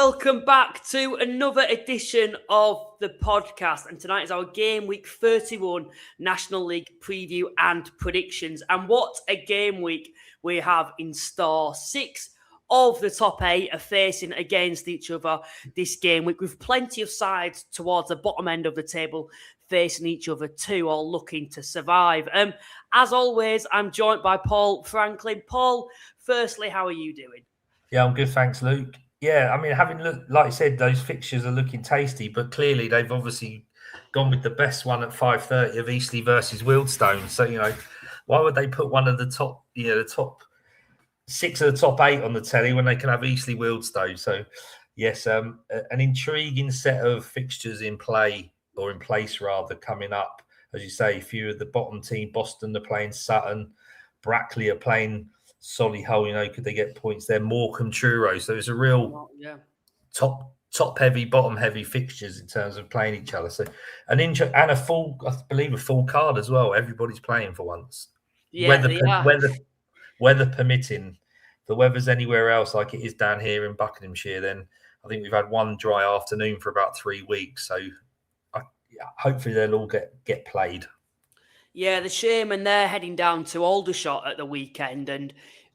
welcome back to another edition of the podcast. And tonight is our Game Week 31 National League preview and predictions. And what a game week we have in store. 6 of the top 8 are facing against each other this game week, with plenty of sides towards the bottom end of the table facing each other too, all looking to survive. As always, I'm joined by Paul Franklin. Paul, firstly, how are you doing? Yeah, I'm good, thanks, Luke. Yeah, I mean, having looked, like I said, those fixtures are looking tasty, but clearly they've obviously gone with the best one at 5:30 of Eastleigh versus Wealdstone. So, why would they put one of the top, the top 6 of the top 8 on the telly when they can have Eastleigh Wealdstone? So, yes, an intriguing set of fixtures in place rather, coming up. As you say, a few of the bottom team, Boston are playing Sutton, Brackley are playing Solihull, could they get points there? Morecambe, Truro. So it's a real top heavy, bottom heavy fixtures in terms of playing each other. So and a full, I believe, a full card as well. Everybody's playing for once. Yeah, weather permitting. If the weather's anywhere else like it is down here in Buckinghamshire, then I think we've had one dry afternoon for about 3 weeks. So hopefully they'll all get played. Yeah, the shame, and they're heading down to Aldershot at the weekend, and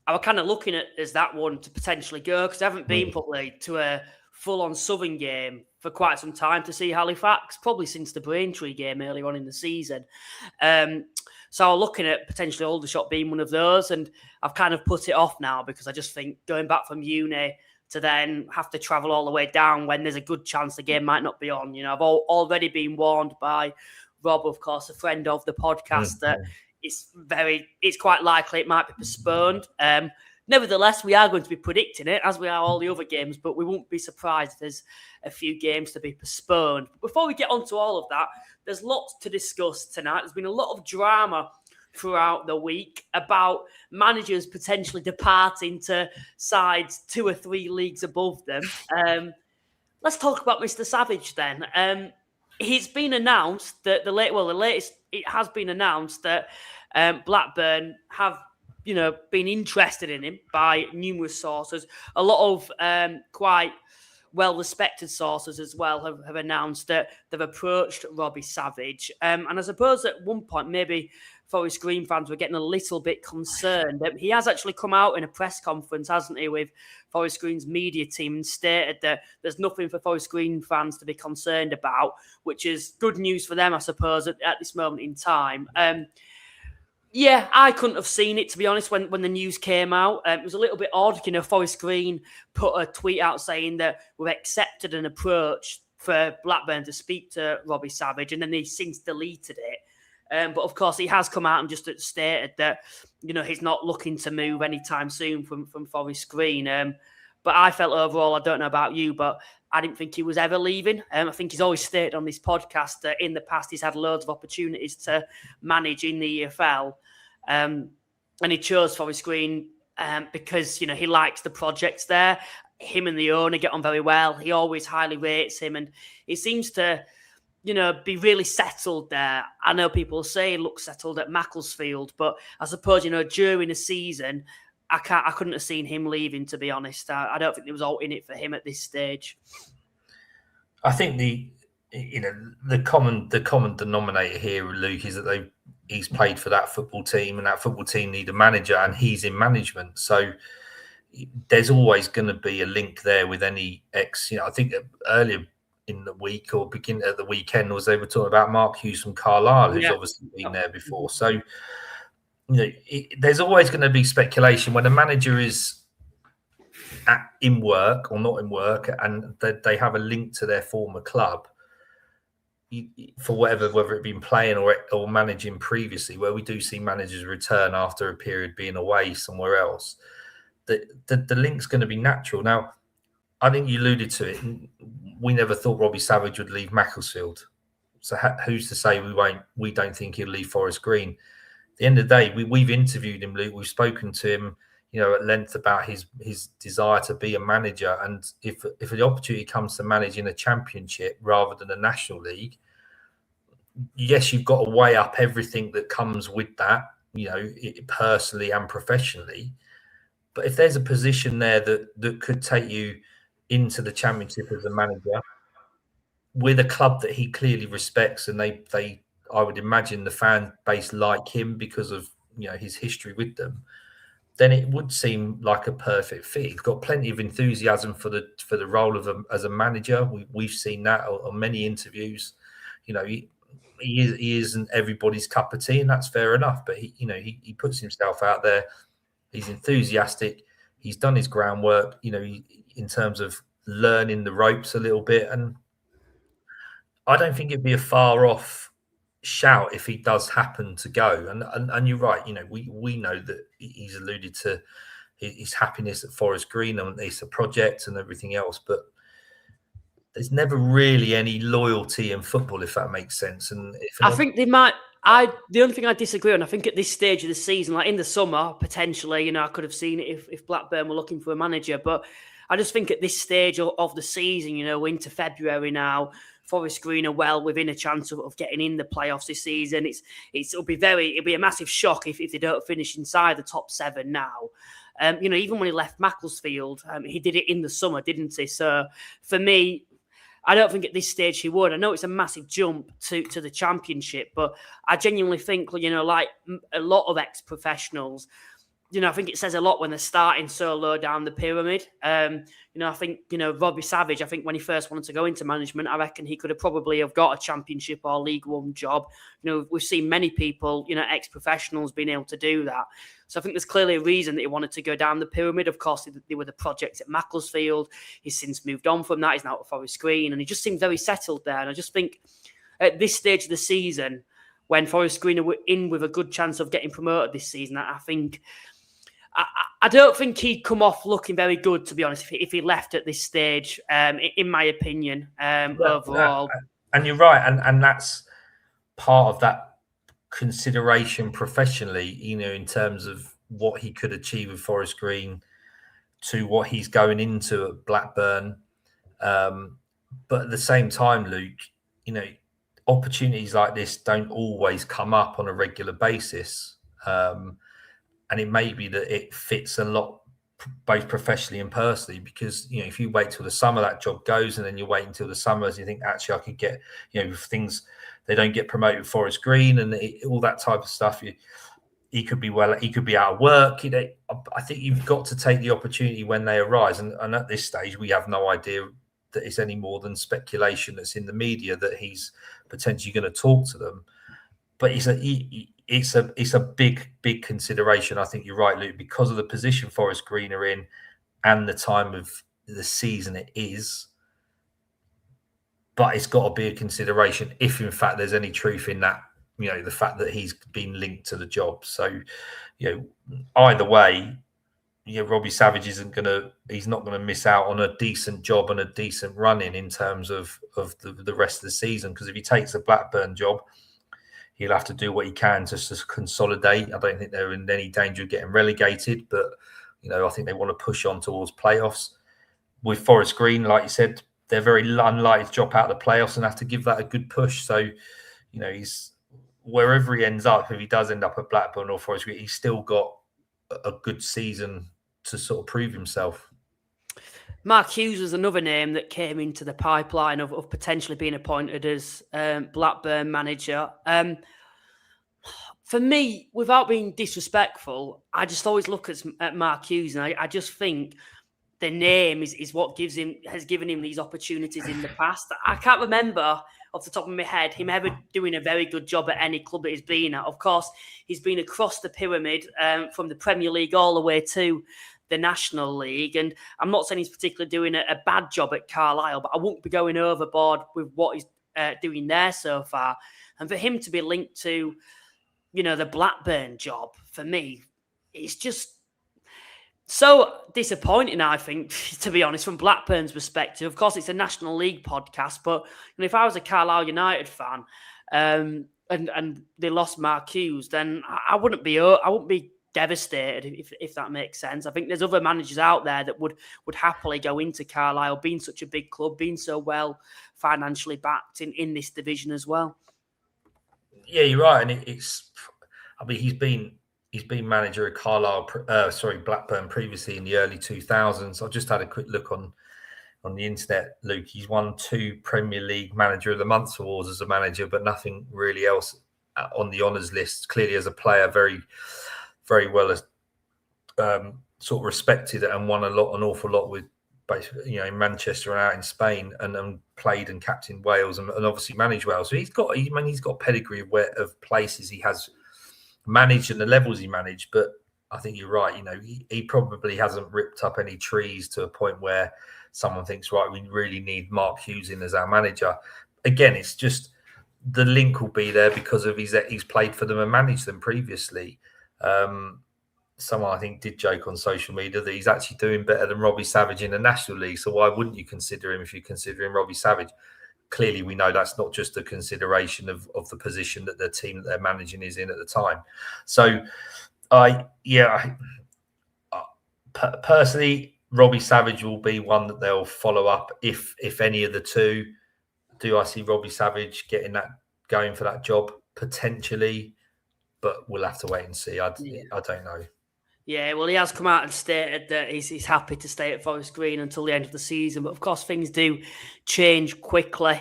I was kind of looking at as that one to potentially go, because I haven't been probably to a full-on Southern game for quite some time to see Halifax, probably since the Braintree game earlier on in the season. So I'm looking at potentially Aldershot being one of those, and I've kind of put it off now because I just think going back from uni to then have to travel all the way down when there's a good chance the game might not be on. I've already been warned by Rob, of course, a friend of the podcast, that it's quite likely it might be postponed. Nevertheless, we are going to be predicting it, as we are all the other games, but we won't be surprised if there's a few games to be postponed. Before we get on to all of that, there's lots to discuss tonight. There's been a lot of drama throughout the week about managers potentially departing to sides 2 or 3 leagues above them. Let's talk about Mr. Savage then. It's been announced that it has been announced that Blackburn have, been interested in him by numerous sources. A lot of quite well-respected sources as well have announced that they've approached Robbie Savage. And I suppose at one point, maybe Forest Green fans were getting a little bit concerned. He has actually come out in a press conference, hasn't he, with Forest Green's media team, and stated that there's nothing for Forest Green fans to be concerned about, which is good news for them, I suppose, at this moment in time. Yeah, I couldn't have seen it, to be honest, when the news came out. It was a little bit odd. Forest Green put a tweet out saying that we've accepted an approach for Blackburn to speak to Robbie Savage, and then they since deleted it. But of course, he has come out and just stated that, he's not looking to move anytime soon from Forest Green. But I felt overall, I don't know about you, but I didn't think he was ever leaving. I think he's always stated on this podcast that in the past he's had loads of opportunities to manage in the EFL. And he chose Forest Green because, he likes the projects there. Him and the owner get on very well. He always highly rates him, and he seems to be really settled there. I know people say he looks settled at Macclesfield, but I suppose, during the season, I couldn't have seen him leaving, to be honest. I don't think there was all in it for him at this stage. I think the common denominator here, Luke, is that he's played for that football team, and that football team need a manager, and he's in management. So there's always going to be a link there with any ex. I think that earlier in the week or beginning at the weekend they were talking about Mark Hughes from Carlisle, who's obviously been there before. So, there's always going to be speculation when a manager is in work or not in work, and they have a link to their former club for whether it been playing or managing previously, where we do see managers return after a period being away somewhere else. The link's going to be natural. Now, I think you alluded to it. We never thought Robbie Savage would leave Macclesfield. So who's to say we don't think he'll leave Forest Green? At the end of the day, we've interviewed him, Luke. We've spoken to him, at length about his desire to be a manager. And if the opportunity comes to manage in a championship rather than a national league, yes, you've got to weigh up everything that comes with that, personally and professionally. But if there's a position there that could take you into the Championship as a manager with a club that he clearly respects, and they I would imagine the fan base like him because of his history with them, then it would seem like a perfect fit. He's got plenty of enthusiasm for the role of as a manager. We've seen that on many interviews. He isn't everybody's cup of tea, and that's fair enough. But he puts himself out there. He's enthusiastic. He's done his groundwork. In terms of learning the ropes a little bit, and I don't think it'd be a far off shout if he does happen to go. And you're right. We know that he's alluded to his happiness at Forest Green, and it's a project and everything else, but there's never really any loyalty in football, if that makes sense. And I think they might. The only thing I disagree on, I think at this stage of the season, like in the summer, potentially, I could have seen it if Blackburn were looking for a manager. But I just think at this stage of the season, into February now, Forest Green are well within a chance of getting in the playoffs this season. It'll be a massive shock if they don't finish inside the top 7 now. Even when he left Macclesfield, he did it in the summer, didn't he? So for me, I don't think at this stage he would. I know it's a massive jump to the Championship, but I genuinely think, like a lot of ex-professionals, I think it says a lot when they're starting so low down the pyramid. I think, Robbie Savage, I think when he first wanted to go into management, I reckon he could have probably have got a Championship or League One job. We've seen many people, ex-professionals being able to do that. So I think there's clearly a reason that he wanted to go down the pyramid. Of course, they were the projects at Macclesfield. He's since moved on from that. He's now at Forest Green, and he just seemed very settled there. And I just think at this stage of the season, when Forest Green are in with a good chance of getting promoted this season, I don't think he'd come off looking very good, to be honest, if he left at this stage, in my opinion, overall. And you're right, and that's part of that consideration professionally, in terms of what he could achieve with Forest Green to what he's going into at Blackburn. But at the same time, Luke, opportunities like this don't always come up on a regular basis. And it may be that it fits a lot, both professionally and personally, because, if you wait till the summer, that job goes, and then you wait until the summer, you think, actually, I could get, if things, they don't get promoted with Forest Green and all that type of stuff. He could be out of work. I think you've got to take the opportunity when they arise. And at this stage, we have no idea that it's any more than speculation that's in the media that he's potentially going to talk to them. But it's a big consideration. I think you're right, Luke, because of the position Forest Green are in and the time of the season it is. But it's got to be a consideration if, in fact, there's any truth in that, the fact that he's been linked to the job. So, either way, Robbie Savage he's not going to miss out on a decent job and a decent run-in terms of the rest of the season. Because if he takes the Blackburn job, he'll have to do what he can just to consolidate. I don't think they're in any danger of getting relegated, but, I think they want to push on towards playoffs. With Forest Green, like you said, they're very unlikely to drop out of the playoffs and have to give that a good push. So, he's wherever he ends up, if he does end up at Blackburn or Forest Green, he's still got a good season to sort of prove himself. Mark Hughes was another name that came into the pipeline of potentially being appointed as Blackburn manager. For me, without being disrespectful, I just always look at Mark Hughes, and I just think the name is what has given him these opportunities in the past. I can't remember off the top of my head him ever doing a very good job at any club that he's been at. Of course, he's been across the pyramid from the Premier League all the way to the National League. And I'm not saying he's particularly doing a bad job at Carlisle, but I won't be going overboard with what he's doing there so far. And for him to be linked to, the Blackburn job, for me, it's just so disappointing, I think, to be honest, from Blackburn's perspective. Of course, it's a National League podcast, but if I was a Carlisle United fan and they lost Mark Hughes, then I wouldn't be devastated, if that makes sense. I think there's other managers out there that would happily go into Carlisle, being such a big club, being so well financially backed in this division as well. Yeah, you're right, and he's been manager at Blackburn previously in the early 2000s. I just had a quick look on on the internet, Luke. He's won 2 Premier League Manager of the Month awards as a manager, but nothing really else on the honours list. Clearly, as a player, very, very well sort of respected and won an awful lot with, basically, in Manchester and out in Spain, and played and captained Wales and obviously managed Wales. So he's got pedigree of places he has managed and the levels he managed. But I think you're right. He probably hasn't ripped up any trees to a point where someone thinks, right, we really need Mark Hughes in as our manager. Again, it's just the link will be there because of he's played for them and managed them previously. Someone I think did joke on social media that he's actually doing better than Robbie Savage in the National League. So why wouldn't you consider him if you're considering Robbie Savage? Clearly, we know that's not just a consideration of the position that the team that they're managing is in at the time. So, personally, Robbie Savage will be one that they'll follow up if any of the two. Do I see Robbie Savage going for that job? Potentially, but we'll have to wait and see. I don't know. Yeah, well, he has come out and stated that he's happy to stay at Forest Green until the end of the season. But, of course, things do change quickly.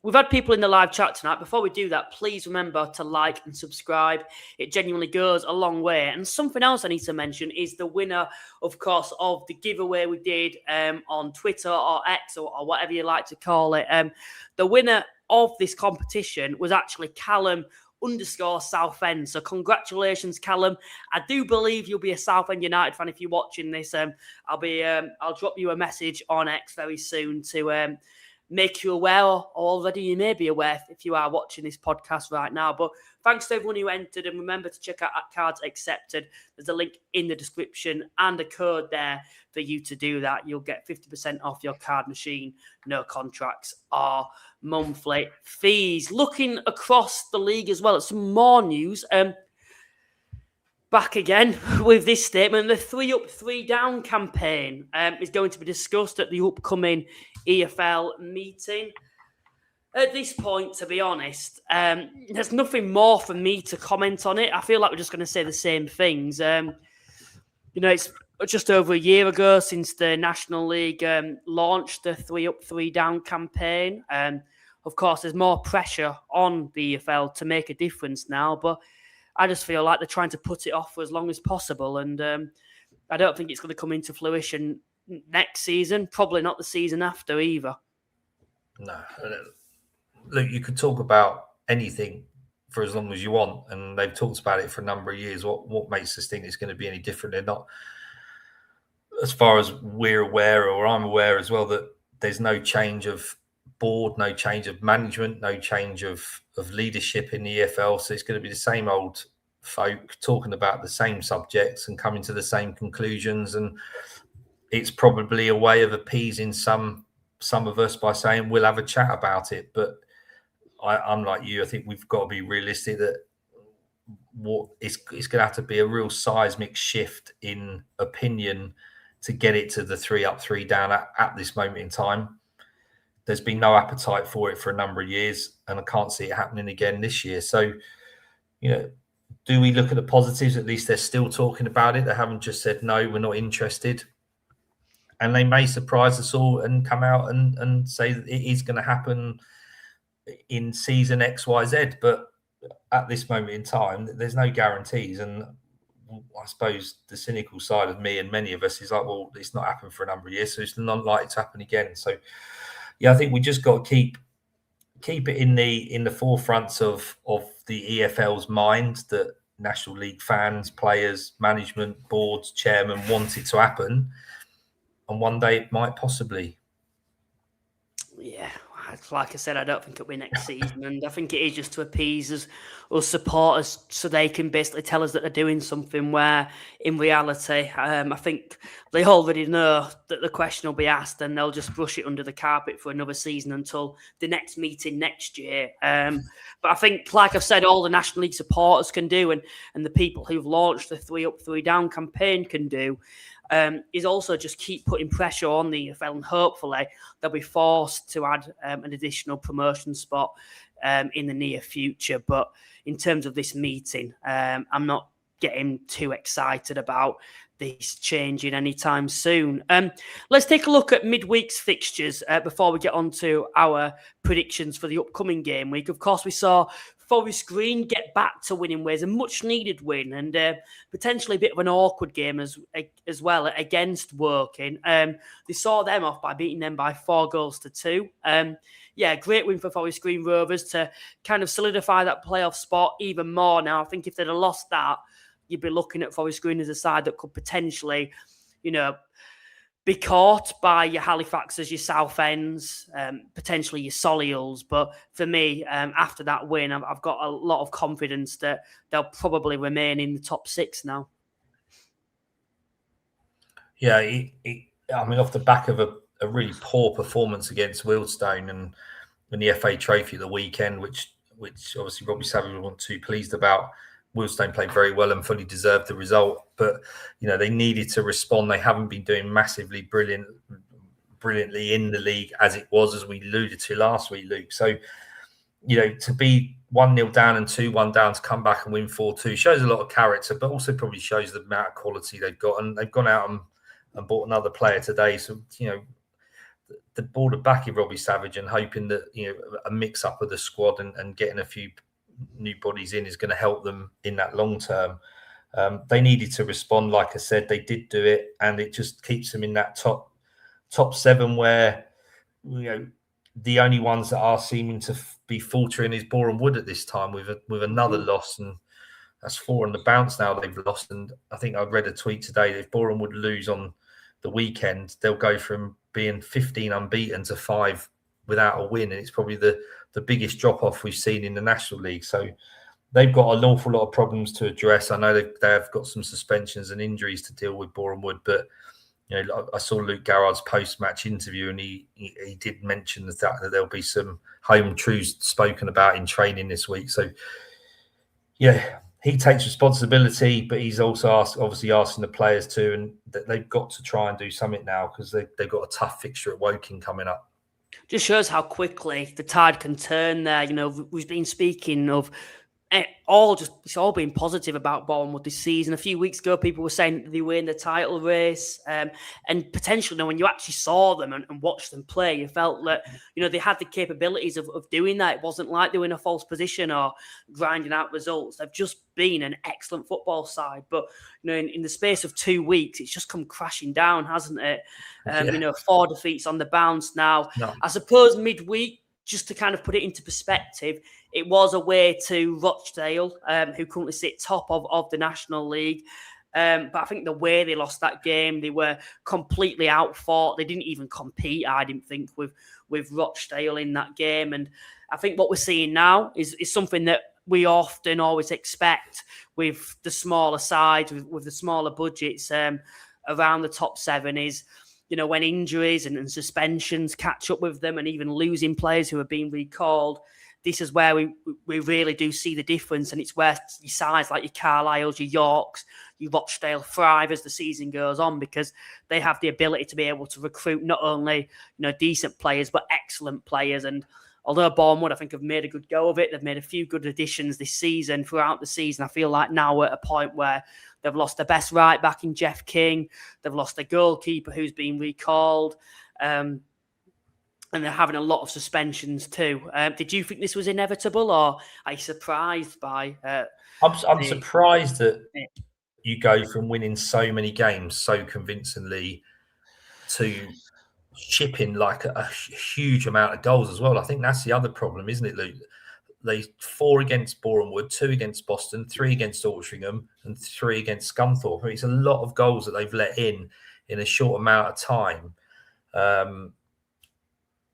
We've had people in the live chat tonight. Before we do that, please remember to like and subscribe. It genuinely goes a long way. And something else I need to mention is the winner, of course, of the giveaway we did on Twitter or X or whatever you like to call it. The winner of this competition was actually Callum _Southend. So congratulations, Callum. I do believe you'll be a Southend United fan if you're watching this. I'll drop you a message on X very soon to make you aware, or already you may be aware if you are watching this podcast right now. But thanks to everyone who entered, and remember to check out Cards Accepted. There's a link in the description and a code there for you to do that. You'll get 50% off your card machine. No contracts or monthly fees. Looking across the league as well at some more news. Back again with this statement. The 3 Up, 3 Down campaign is going to be discussed at the upcoming EFL meeting. At this point, to be honest, there's nothing more for me to comment on it. I feel like we're just going to say the same things. It's just over a year ago since the National League launched the 3 Up, 3 Down campaign. Of course, there's more pressure on the EFL to make a difference now, but I just feel like they're trying to put it off for as long as possible. And I don't think it's going to come into fruition next season, probably not the season after either. No. Look, you could talk about anything for as long as you want, and they've talked about it for a number of years. What makes us think it's going to be any different? They're not, as far as we're aware, or I'm aware as well, that there's no change of board, no change of management, no change of leadership in the EFL. So it's going to be the same old folk talking about the same subjects and coming to the same conclusions. And it's probably a way of appeasing some of us by saying we'll have a chat about it. But I'm like you. I think we've got to be realistic that it's going to have to be a real seismic shift in opinion to get it to the 3 Up, 3 Down at this moment in time. There's been no appetite for it for a number of years, and I can't see it happening again this year. So, do we look at the positives? At least they're still talking about it. They haven't just said, no, we're not interested. And they may surprise us all and come out and say that it is going to happen in season X, Y, Z. But at this moment in time, there's no guarantees. And I suppose the cynical side of me and many of us is like, well, it's not happened for a number of years, so it's not likely to happen again. So, yeah, I think we just got to keep it in the forefront of the EFL's mind that National League fans, players, management, boards, chairman want it to happen, and one day it might possibly. Yeah, like I said, I don't think it'll be next season, and I think it is just to appease us supporters so they can basically tell us that they're doing something where in reality, I think they already know that the question will be asked and they'll just brush it under the carpet for another season until the next meeting next year. But I think, like I've said, all the National League supporters can do and the people who've launched the 3 Up, 3 Down campaign can do is also just keep putting pressure on the EFL, and hopefully they'll be forced to add an additional promotion spot in the near future. But in terms of this meeting, I'm not getting too excited about this changing anytime soon. Let's take a look at midweek's fixtures before we get on to our predictions for the upcoming game week. Of course, we saw Forest Green get back to winning ways, a much-needed win, and potentially a bit of an awkward game as well against Woking. They saw them off by beating them by 4-2. Great win for Forest Green Rovers to kind of solidify that playoff spot even more now. I think if they'd have lost that, you'd be looking at Forest Green as a side that could potentially, be caught by your Halifaxes, your Southends, potentially your Solihulls. But for me, after that win, I've got a lot of confidence that they'll probably remain in the top 6 now. Yeah, off the back of a really poor performance against Wealdstone and the FA Trophy at the weekend, which obviously Robbie Savages wasn't too pleased about. Wealdstone played very well and fully deserved the result, but they needed to respond. They haven't been doing massively brilliantly in the league as it was, as we alluded to last week, Luke. So, to be 1-0 down and 2-1 down to come back and win 4-2 shows a lot of character, but also probably shows the amount of quality they've got. And they've gone out and bought another player today. So, the board are backing Robbie Savage and hoping that, a mix up of the squad and getting a few new bodies in is going to help them in that long term. They needed to respond. Like I said, they did do it, and it just keeps them in that top 7 where, the only ones that are seeming to be faltering is Boreham Wood at this time with another loss, and that's 4 on the bounce now they've lost. And I think I read a tweet today that if Boreham Wood lose on the weekend, they'll go from being 15 unbeaten to 5 without a win, and it's probably the biggest drop-off we've seen in the National League. So they've got an awful lot of problems to address. I know they've got some suspensions and injuries to deal with, Boreham Wood, but I saw Luke Garrard's post-match interview, and he did mention the fact that there'll be some home truths spoken about in training this week. So, yeah, he takes responsibility, but he's also obviously asking the players too, and that they've got to try and do something now because they've got a tough fixture at Woking coming up. Just shows how quickly the tide can turn there. We've been speaking of it's all been positive about Boreham Wood this season. A few weeks ago, people were saying that they were in the title race, and potentially, when you actually saw them and watched them play, you felt that they had the capabilities of doing that. It wasn't like they were in a false position or grinding out results. They've just been an excellent football side, but in the space of 2 weeks, it's just come crashing down, hasn't it? 4 defeats on the bounce now. No. I suppose midweek, just to kind of put it into perspective, it was away to Rochdale, who currently sit top of the National League. But I think the way they lost that game, they were completely outfought. They didn't even compete, I didn't think, with Rochdale in that game. And I think what we're seeing now is something that we often always expect with the smaller sides, with the smaller budgets around the top 7 is, when injuries and suspensions catch up with them and even losing players who are being recalled, this is where we really do see the difference. And it's where your sides like your Carlisles, your Yorks, your Rochdale thrive as the season goes on, because they have the ability to be able to recruit not only decent players, but excellent players. And although Boreham Wood, I think, have made a good go of it, they've made a few good additions this season, throughout the season. I feel like now we're at a point where they've lost their best right back in Jeff King. They've lost their goalkeeper who's been recalled. And they're having a lot of suspensions too. Did you think this was inevitable, or are you surprised by... I'm surprised that you go from winning so many games so convincingly to shipping like a huge amount of goals as well. I think that's the other problem, isn't it, Luke? They 4 against Boreham Wood, 2 against Boston, 3 against Altrincham, and 3 against Scunthorpe. It's a lot of goals that they've let in a short amount of time.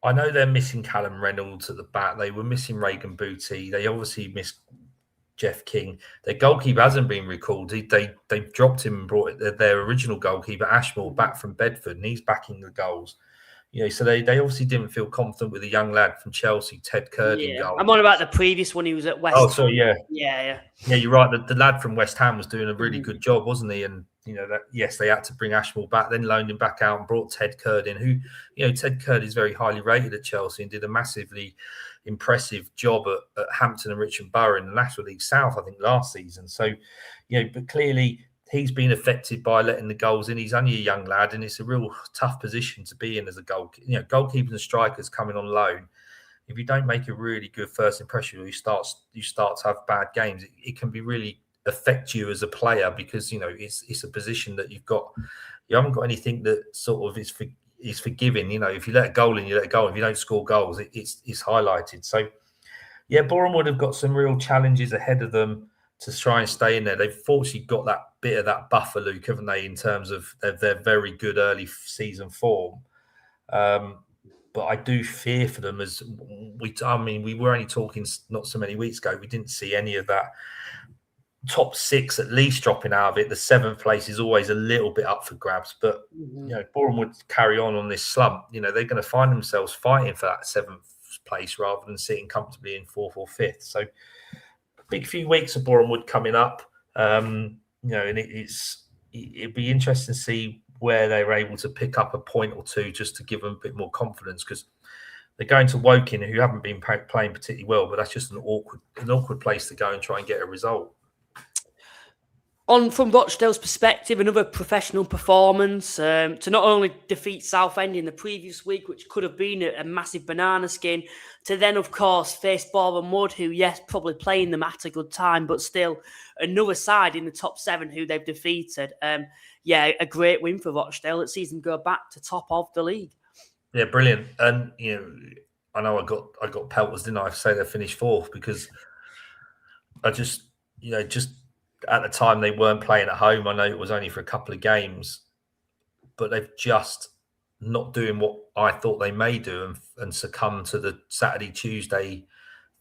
I know they're missing Callum Reynolds at the back. They were missing Reagan Booty. They obviously missed Jeff King. Their goalkeeper hasn't been recalled. They've dropped him and brought their original goalkeeper, Ashmore, back from Bedford, and he's backing the goals. So they obviously didn't feel confident with a young lad from Chelsea, Ted Curdy. Yeah. I'm on about the previous one. He was at West Ham. Oh, sorry, yeah. Yeah. Yeah, you're right. The lad from West Ham was doing a really good job, wasn't he? And that yes, they had to bring Ashmore back, then loaned him back out and brought Ted Curd in, who, Ted Curd is very highly rated at Chelsea and did a massively impressive job at Hampton and Richmond Borough in the National League South, I think, last season. So, but clearly he's been affected by letting the goals in. He's only a young lad, and it's a real tough position to be in as a goalkeeper. Goalkeepers and strikers coming on loan, if you don't make a really good first impression, or you start to have bad games, it can be really affect you as a player, because it's a position that you haven't got anything that sort of is forgiving. If you let a goal in, you let a goal. If you don't score goals, it's highlighted. So yeah, Boreham would have got some real challenges ahead of them to try and stay in there. They've fortunately got that bit of that buffer, Luke, haven't they, in terms of their very good early season form. But I do fear for them, as we were only talking not so many weeks ago. We didn't see any of that top six at least dropping out of it. The seventh place is always a little bit up for grabs, but Boreham would carry on this slump. They're going to find themselves fighting for that seventh place rather than sitting comfortably in fourth or fifth. So a big few weeks of Boreham Wood coming up. And it'd be interesting to see where they're able to pick up a point or two just to give them a bit more confidence, because they're going to Woking, who haven't been playing particularly well, but that's just an awkward place to go and try and get a result. From Rochdale's perspective, another professional performance to not only defeat Southend in the previous week, which could have been a massive banana skin, to then, of course, face Boreham Wood, who, yes, probably playing them at a good time, but still another side in the top seven who they've defeated. A great win for Rochdale. It sees them go back to top of the league. Yeah, brilliant. And, I know I got pelters, didn't I, to say they finished fourth, because I just at the time they weren't playing at home. I know it was only for a couple of games, but they've just not doing what I thought they may do and succumb to the Saturday, Tuesday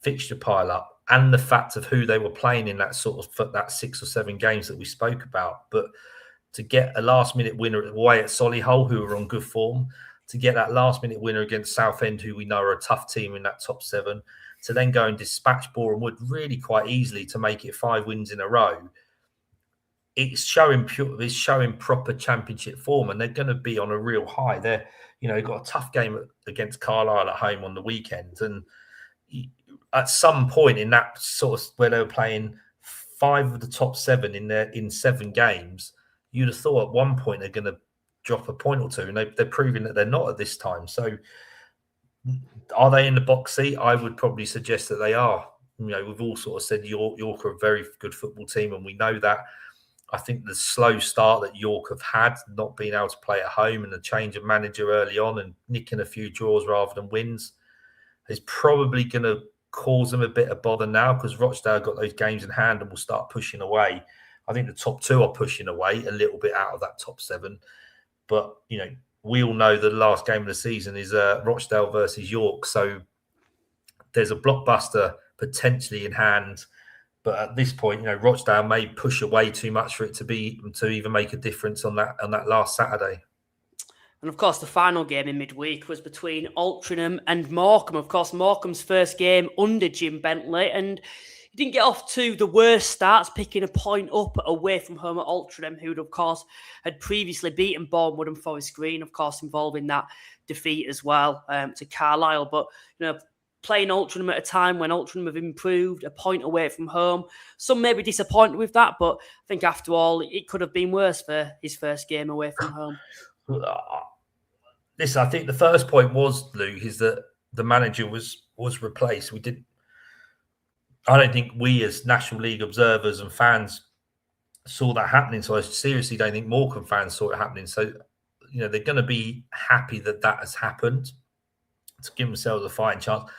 fixture pile up, and the fact of who they were playing in that sort of that 6 or 7 games that we spoke about. But to get a last minute winner away at Solihull, who were on good form, to get that last minute winner against Southend, who we know are a tough team in that top 7, to then go and dispatch Boreham Wood really quite easily to make it 5 wins in a row. It's showing proper championship form, and they're going to be on a real high. They've got a tough game against Carlisle at home on the weekend, and at some point in that sort of where they were playing 5 of the top 7 in 7 games, you'd have thought at one point they're going to drop a point or two, and they're proving that they're not at this time. So, are they in the box seat? I would probably suggest that they are. We've all sort of said York are a very good football team, and we know that. I think the slow start that York have had, not being able to play at home, and the change of manager early on and nicking a few draws rather than wins, is probably going to cause them a bit of bother now, because Rochdale got those games in hand and will start pushing away. I think the top 2 are pushing away a little bit out of that top 7. But, we all know the last game of the season is Rochdale versus York. So there's a blockbuster potentially in hand. But at this point, Rochdale may push away too much for it to even make a difference on that last Saturday. And of course, the final game in midweek was between Altrincham and Morecambe. Of course, Morecame's first game under Jim Bentley, and he didn't get off to the worst starts, picking a point up away from home at Altrincham, who, of course, had previously beaten Boreham Wood and Forest Green, of course, involving that defeat as well to Carlisle. But, playing Altrincham at a time when Altrincham have improved, a point away from home. Some may be disappointed with that, but I think after all, it could have been worse for his first game away from home. Listen, I think the first point was, Luke, is that the manager was replaced. I don't think we as National League observers and fans saw that happening. So I seriously don't think Morecambe fans saw it happening. So, they're going to be happy that has happened to give themselves a fighting chance.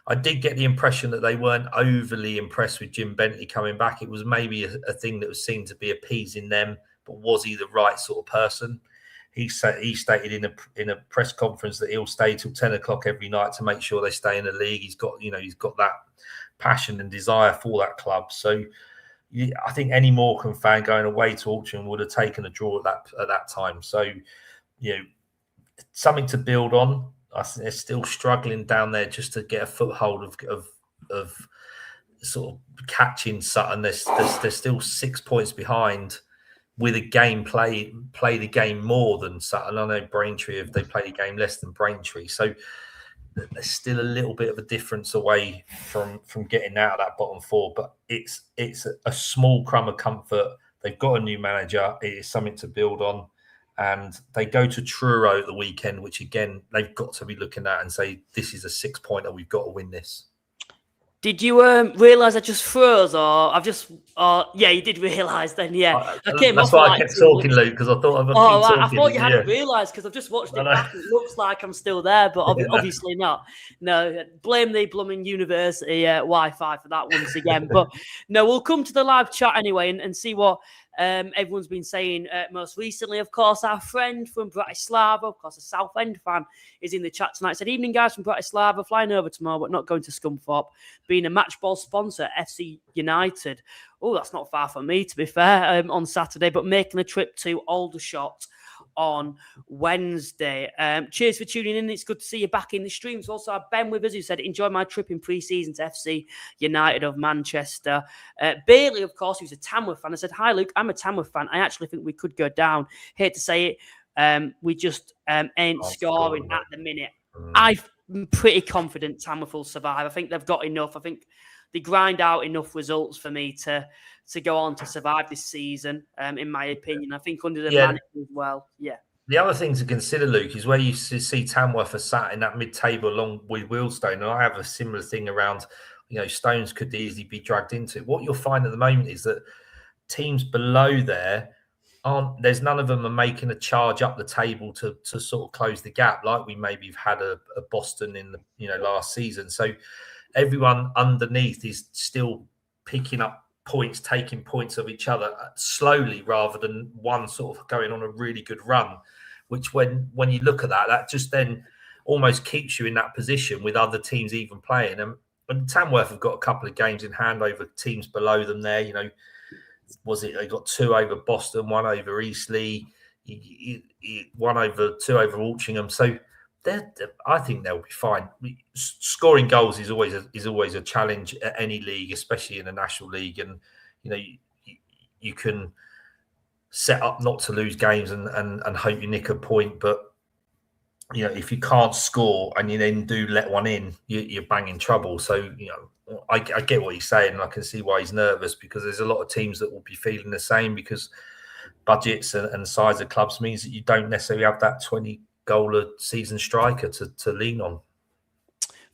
I did get the impression that they weren't overly impressed with Jim Bentley coming back. It was maybe a thing that was seen to be appeasing them, but was he the right sort of person? He stated in a press conference that he'll stay till 10 o'clock every night to make sure they stay in the league. He's got that passion and desire for that club. So I think any Morecambe fan going away to Altrincham would have taken a draw at that time. So, something to build on. I think they're still struggling down there just to get a foothold of sort of catching Sutton. They're still 6 points behind with a game play the game more than Sutton. I know Braintree, if they play the game less than Braintree. So there's still a little bit of a difference away from getting out of that bottom four. But it's a small crumb of comfort. They've got a new manager. It is something to build on. And they go to Truro at the weekend, which, again, they've got to be looking at and say, this is a 6-pointer. We've got to win this. Did you realise I just froze, or I've just? Yeah, you did realise then. Yeah, I came. That's why I kept talking, Luke, because I thought I thought you hadn't realised because I've just watched it back. It looks like I'm still there, but obviously not. No, blame the blooming university Wi-Fi for that once again. But no, we'll come to the live chat anyway and see what everyone's been saying most recently. Of course, our friend from Bratislava, of course, a Southend fan, is in the chat tonight. Said, evening, guys from Bratislava, flying over tomorrow, but not going to Scunthorpe, being a match ball sponsor, FC United. Oh, that's not far from me, to be fair, on Saturday, but making a trip to Aldershot on Wednesday. Cheers for tuning in. It's good to see you back in the streams. Also, have Ben with us, who said, enjoy my trip in pre-season to FC United of Manchester. Bailey, of course, who's a Tamworth fan, I said, hi, Luke, I'm a Tamworth fan. I actually think we could go down. Hate to say it. We just ain't scoring at the minute. I'm pretty confident Tamworth will survive. I think they've got enough. I think they grind out enough results for me to go on to survive this season, in my opinion. I think under the manager as well. Yeah. The other thing to consider, Luke, is where you see Tamworth are sat in that mid-table along with Wealdstone, and I have a similar thing around, Stones could easily be dragged into. What you'll find at the moment is that teams below there there's none of them are making a charge up the table to sort of close the gap, like we maybe have had a Boston in the last season. So everyone underneath is still picking up points, taking points of each other slowly, rather than one sort of going on a really good run, which when you look at that just then almost keeps you in that position with other teams even playing. And Tamworth have got a couple of games in hand over teams below them there. They got 2 over Boston, 1 over Eastleigh, 2 over Altrincham. So I think they'll be fine. Scoring goals is always a challenge at any league, especially in the National League. And you can set up not to lose games and hope you nick a point. But if you can't score and you then do let one in, you're banging trouble. So I get what he's saying, and I can see why he's nervous, because there's a lot of teams that will be feeling the same, because budgets and size of clubs means that you don't necessarily have that 20-goal a season striker to lean on.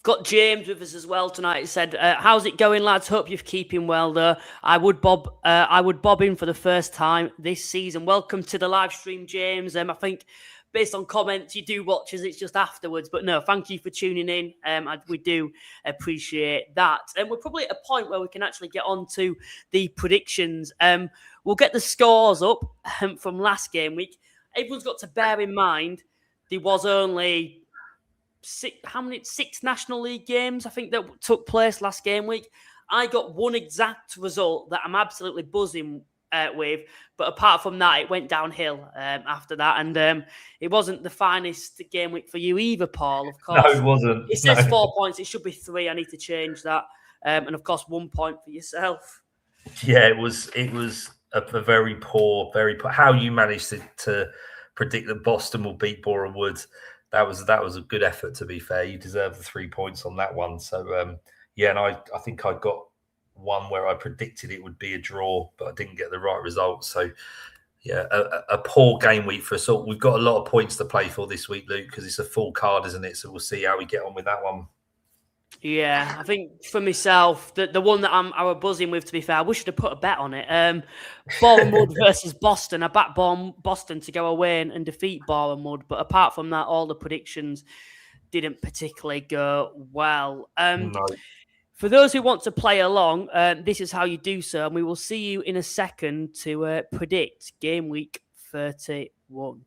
Got James with us as well tonight. He said, how's it going, lads? Hope you're keeping well there. I would bob in for the first time this season. Welcome to the live stream, James. I think based on comments, you do watch us. It's just afterwards. But no, thank you for tuning in. We do appreciate that. And we're probably at a point where we can actually get on to the predictions. We'll get the scores up from last game week. Everyone's got to bear in mind there was only 6 National League games, I think, that took place last game week. I got one exact result that I'm absolutely buzzing with, but apart from that, it went downhill after that, and it wasn't the finest game week for you either, Paul. Of course, no, it wasn't. It says 4 points; it should be 3. I need to change that, and of course, 1 point for yourself. Yeah, it was a very poor. How you managed to predict that Boston will beat Boreham Wood, that was a good effort. To be fair, you deserve the 3 points on that one. So and I think I got one where I predicted it would be a draw, but I didn't get the right result. So, yeah, a poor game week for us all. We've got a lot of points to play for this week, Luke, because it's a full card, isn't it? So we'll see how we get on with that one. Yeah, I think for myself, the one that I was buzzing with, to be fair, I wish I'd have put a bet on it. Boreham Wood versus Boston. I backed Boston to go away and defeat Boreham Wood, but apart from that, all the predictions didn't particularly go well. No. For those who want to play along, this is how you do so, and we will see you in a second to predict Game Week 31.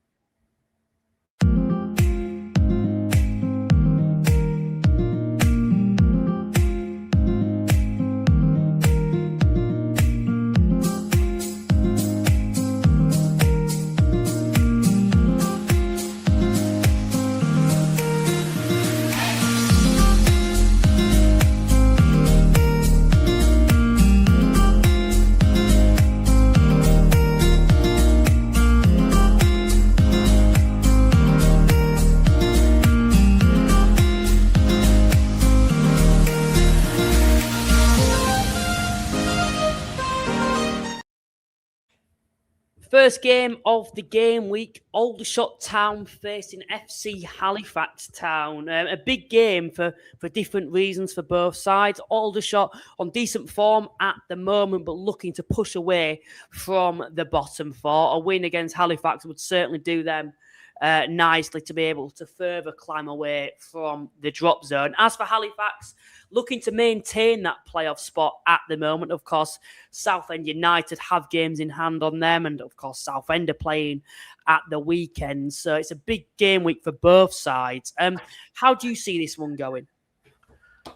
First game of the game week, Aldershot Town facing FC Halifax Town. A big game for different reasons for both sides. Aldershot on decent form at the moment, but looking to push away from the bottom four. A win against Halifax would certainly do them nicely to be able to further climb away from the drop zone. As for Halifax, looking to maintain that playoff spot at the moment. Of course, Southend United have games in hand on them, and of course, Southend are playing at the weekend. So it's a big game week for both sides. How do you see this one going?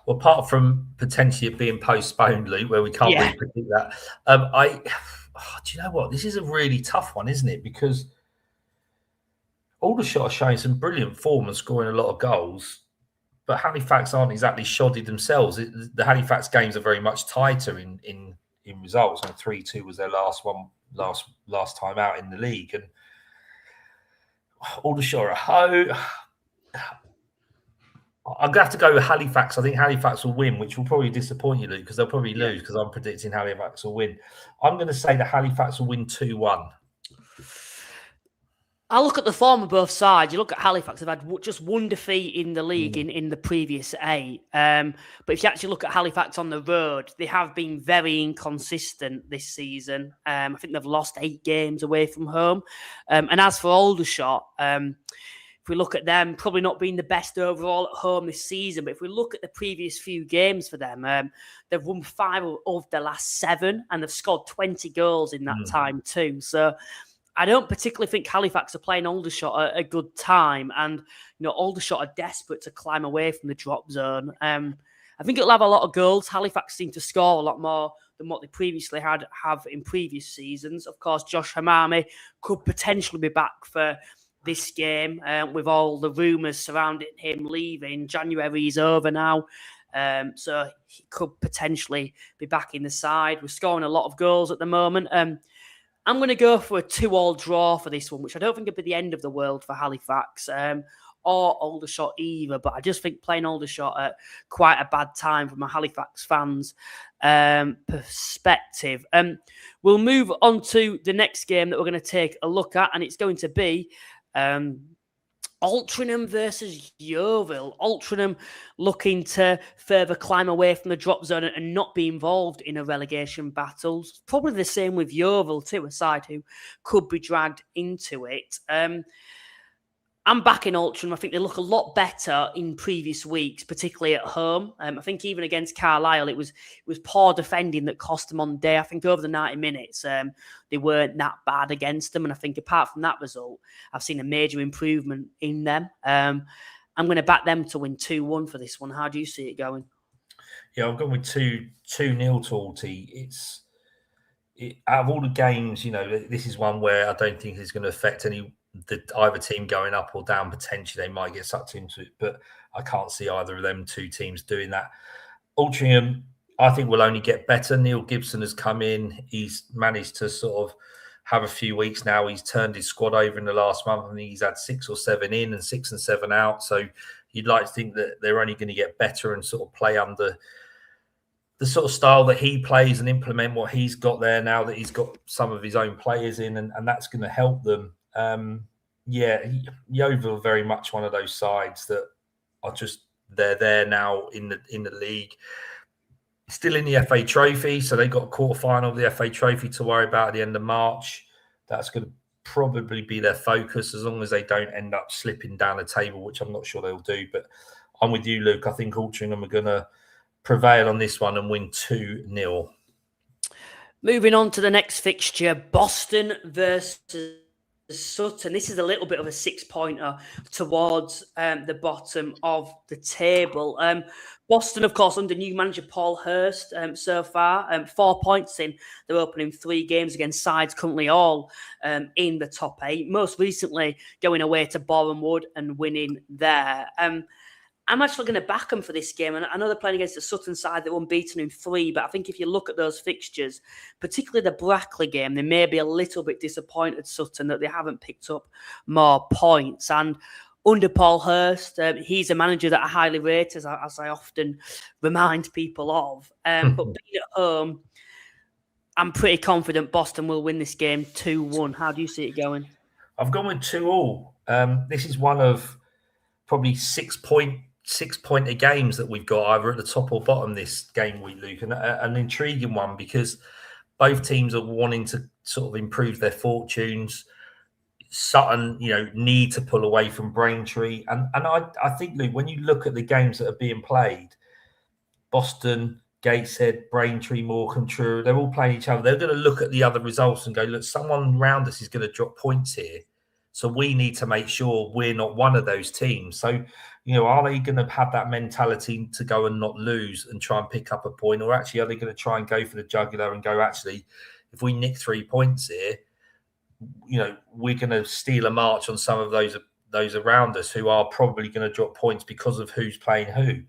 Well, apart from potentially it being postponed, Luke, where we can't really predict that, do you know what? This is a really tough one, isn't it? Because Aldershot are showing some brilliant form and scoring a lot of goals, but Halifax aren't exactly shoddy themselves. The Halifax games are very much tighter in results. And 3-2 was their last one, last time out in the league. And Aldershot at home, I'm going to have to go with Halifax. I think Halifax will win, which will probably disappoint you, Luke, because they'll probably lose because I'm predicting Halifax will win. I'm going to say that Halifax will win 2-1. I look at the form of both sides. You look at Halifax, they've had just one defeat in the league in the previous 8. But if you actually look at Halifax on the road, they have been very inconsistent this season. I think they've lost 8 games away from home. And as for Aldershot, if we look at them, probably not being the best overall at home this season. But if we look at the previous few games for them, they've won 5 of the last 7, and they've scored 20 goals in that time too. So I don't particularly think Halifax are playing Aldershot a good time, and Aldershot are desperate to climb away from the drop zone. I think it'll have a lot of goals. Halifax seem to score a lot more than what they previously have in previous seasons. Of course, Josh Hamami could potentially be back for this game with all the rumours surrounding him leaving. January is over now. So he could potentially be back in the side. We're scoring a lot of goals at the moment. I'm going to go for a 2-2 draw for this one, which I don't think would be the end of the world for Halifax or Aldershot either. But I just think playing Aldershot at quite a bad time from a Halifax fans' perspective. We'll move on to the next game that we're going to take a look at, and it's going to be Altrincham versus Yeovil. Altrincham looking to further climb away from the drop zone and not be involved in a relegation battle. Probably the same with Yeovil too, a side who could be dragged into it. I'm back in Altrincham. I think they look a lot better in previous weeks, particularly at home. I think even against Carlisle, it was poor defending that cost them on the day. I think over the 90 minutes, they weren't that bad against them. And I think apart from that result, I've seen a major improvement in them. I'm going to back them to win 2-1 for this one. How do you see it going? Yeah, I've gone with 2-0 to Alty. Out of all the games, this is one where I don't think it's going to affect either team going up or down. Potentially they might get sucked into it, but I can't see either of them 2 teams doing that. Altrincham, I think, will only get better. Neil Gibson has come in. He's managed to sort of have a few weeks now. He's turned his squad over in the last month, and he's had 6 or 7 in and 6 and 7 out. So you'd like to think that they're only going to get better and sort of play under the sort of style that he plays and implement what he's got there now that he's got some of his own players in, and that's going to help them. Yeovil are very much one of those sides that are just they're there now in the league, still in the FA Trophy, so they've got a quarter final of the FA Trophy to worry about at the end of March. That's going to probably be their focus as long as they don't end up slipping down the table, which I'm not sure they'll do. But I'm with you, Luke. I think Altrincham are going to prevail on this one and win 2-0. Moving on to the next fixture, Boston versus Sutton. This is a little bit of a 6-pointer towards the bottom of the table. Boston, of course, under new manager Paul Hurst so far, 4 points in their opening 3 games against sides currently all in the top 8. Most recently going away to Boreham and winning there. I'm actually going to back them for this game. And I know they're playing against the Sutton side that were unbeaten in 3, but I think if you look at those fixtures, particularly the Brackley game, they may be a little bit disappointed, Sutton, that they haven't picked up more points. And under Paul Hurst, he's a manager that I highly rate, as I often remind people of. But being at home, I'm pretty confident Boston will win this game 2-1. How do you see it going? I've gone with 2-2. This is one of probably 6-pointer games that we've got either at the top or bottom this game week, Luke, and an intriguing one because both teams are wanting to sort of improve their fortunes. Sutton, need to pull away from Braintree, and I think, Luke, when you look at the games that are being played, Boston, Gateshead, Braintree, Morecambe, Truro, they're all playing each other. They're going to look at the other results and go, look, someone around us is going to drop points here. So we need to make sure we're not one of those teams. So, are they going to have that mentality to go and not lose and try and pick up a point? Or actually, are they going to try and go for the jugular and go, actually, if we nick 3 points here, we're going to steal a march on some of those around us who are probably going to drop points because of who's playing who.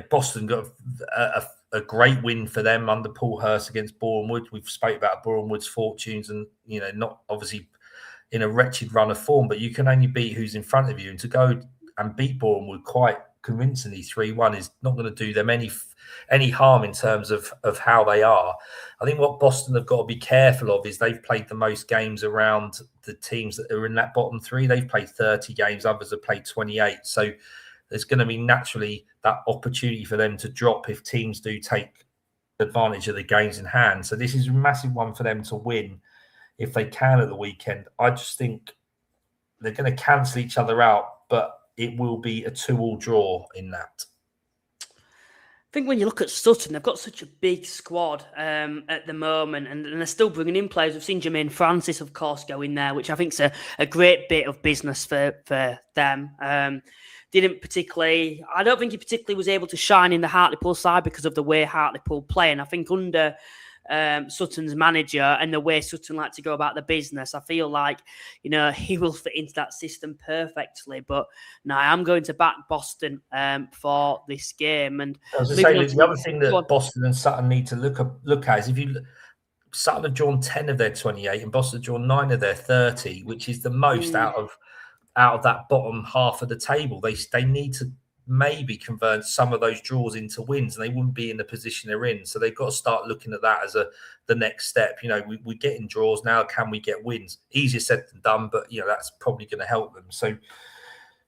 Boston got a great win for them under Paul Hurst against Boreham Wood. We've spoke about Boreham Wood's fortunes and, not obviously in a wretched run of form, but you can only beat who's in front of you. And to go and beat Boreham Wood quite convincingly 3-1 is not going to do them any harm in terms of how they are. I think what Boston have got to be careful of is they've played the most games around the teams that are in that bottom three. They've played 30 games, others have played 28. So there's going to be naturally that opportunity for them to drop if teams do take advantage of the games in hand. So this is a massive one for them to win if they can at the weekend. I just think they're going to cancel each other out, but it will be a 2-2 draw in that. I think when you look at Sutton, they've got such a big squad at the moment, and they're still bringing in players. We've seen Jermaine Francis, of course, go in there, which I think is a great bit of business for them. I don't think he particularly was able to shine in the Hartlepool side because of the way Hartlepool play. And I think under Sutton's manager and the way Sutton like to go about the business, I feel like, he will fit into that system perfectly. But no, I'm going to back Boston for this game. And the other thing that Boston and Sutton need to look at is Sutton have drawn 10 of their 28 and Boston have drawn 9 of their 30, which is the most out of that bottom half of the table. They need to maybe convert some of those draws into wins, and they wouldn't be in the position they're in. So they've got to start looking at that as the next step. We're getting draws now. Can we get wins? Easier said than done, but that's probably going to help them. So,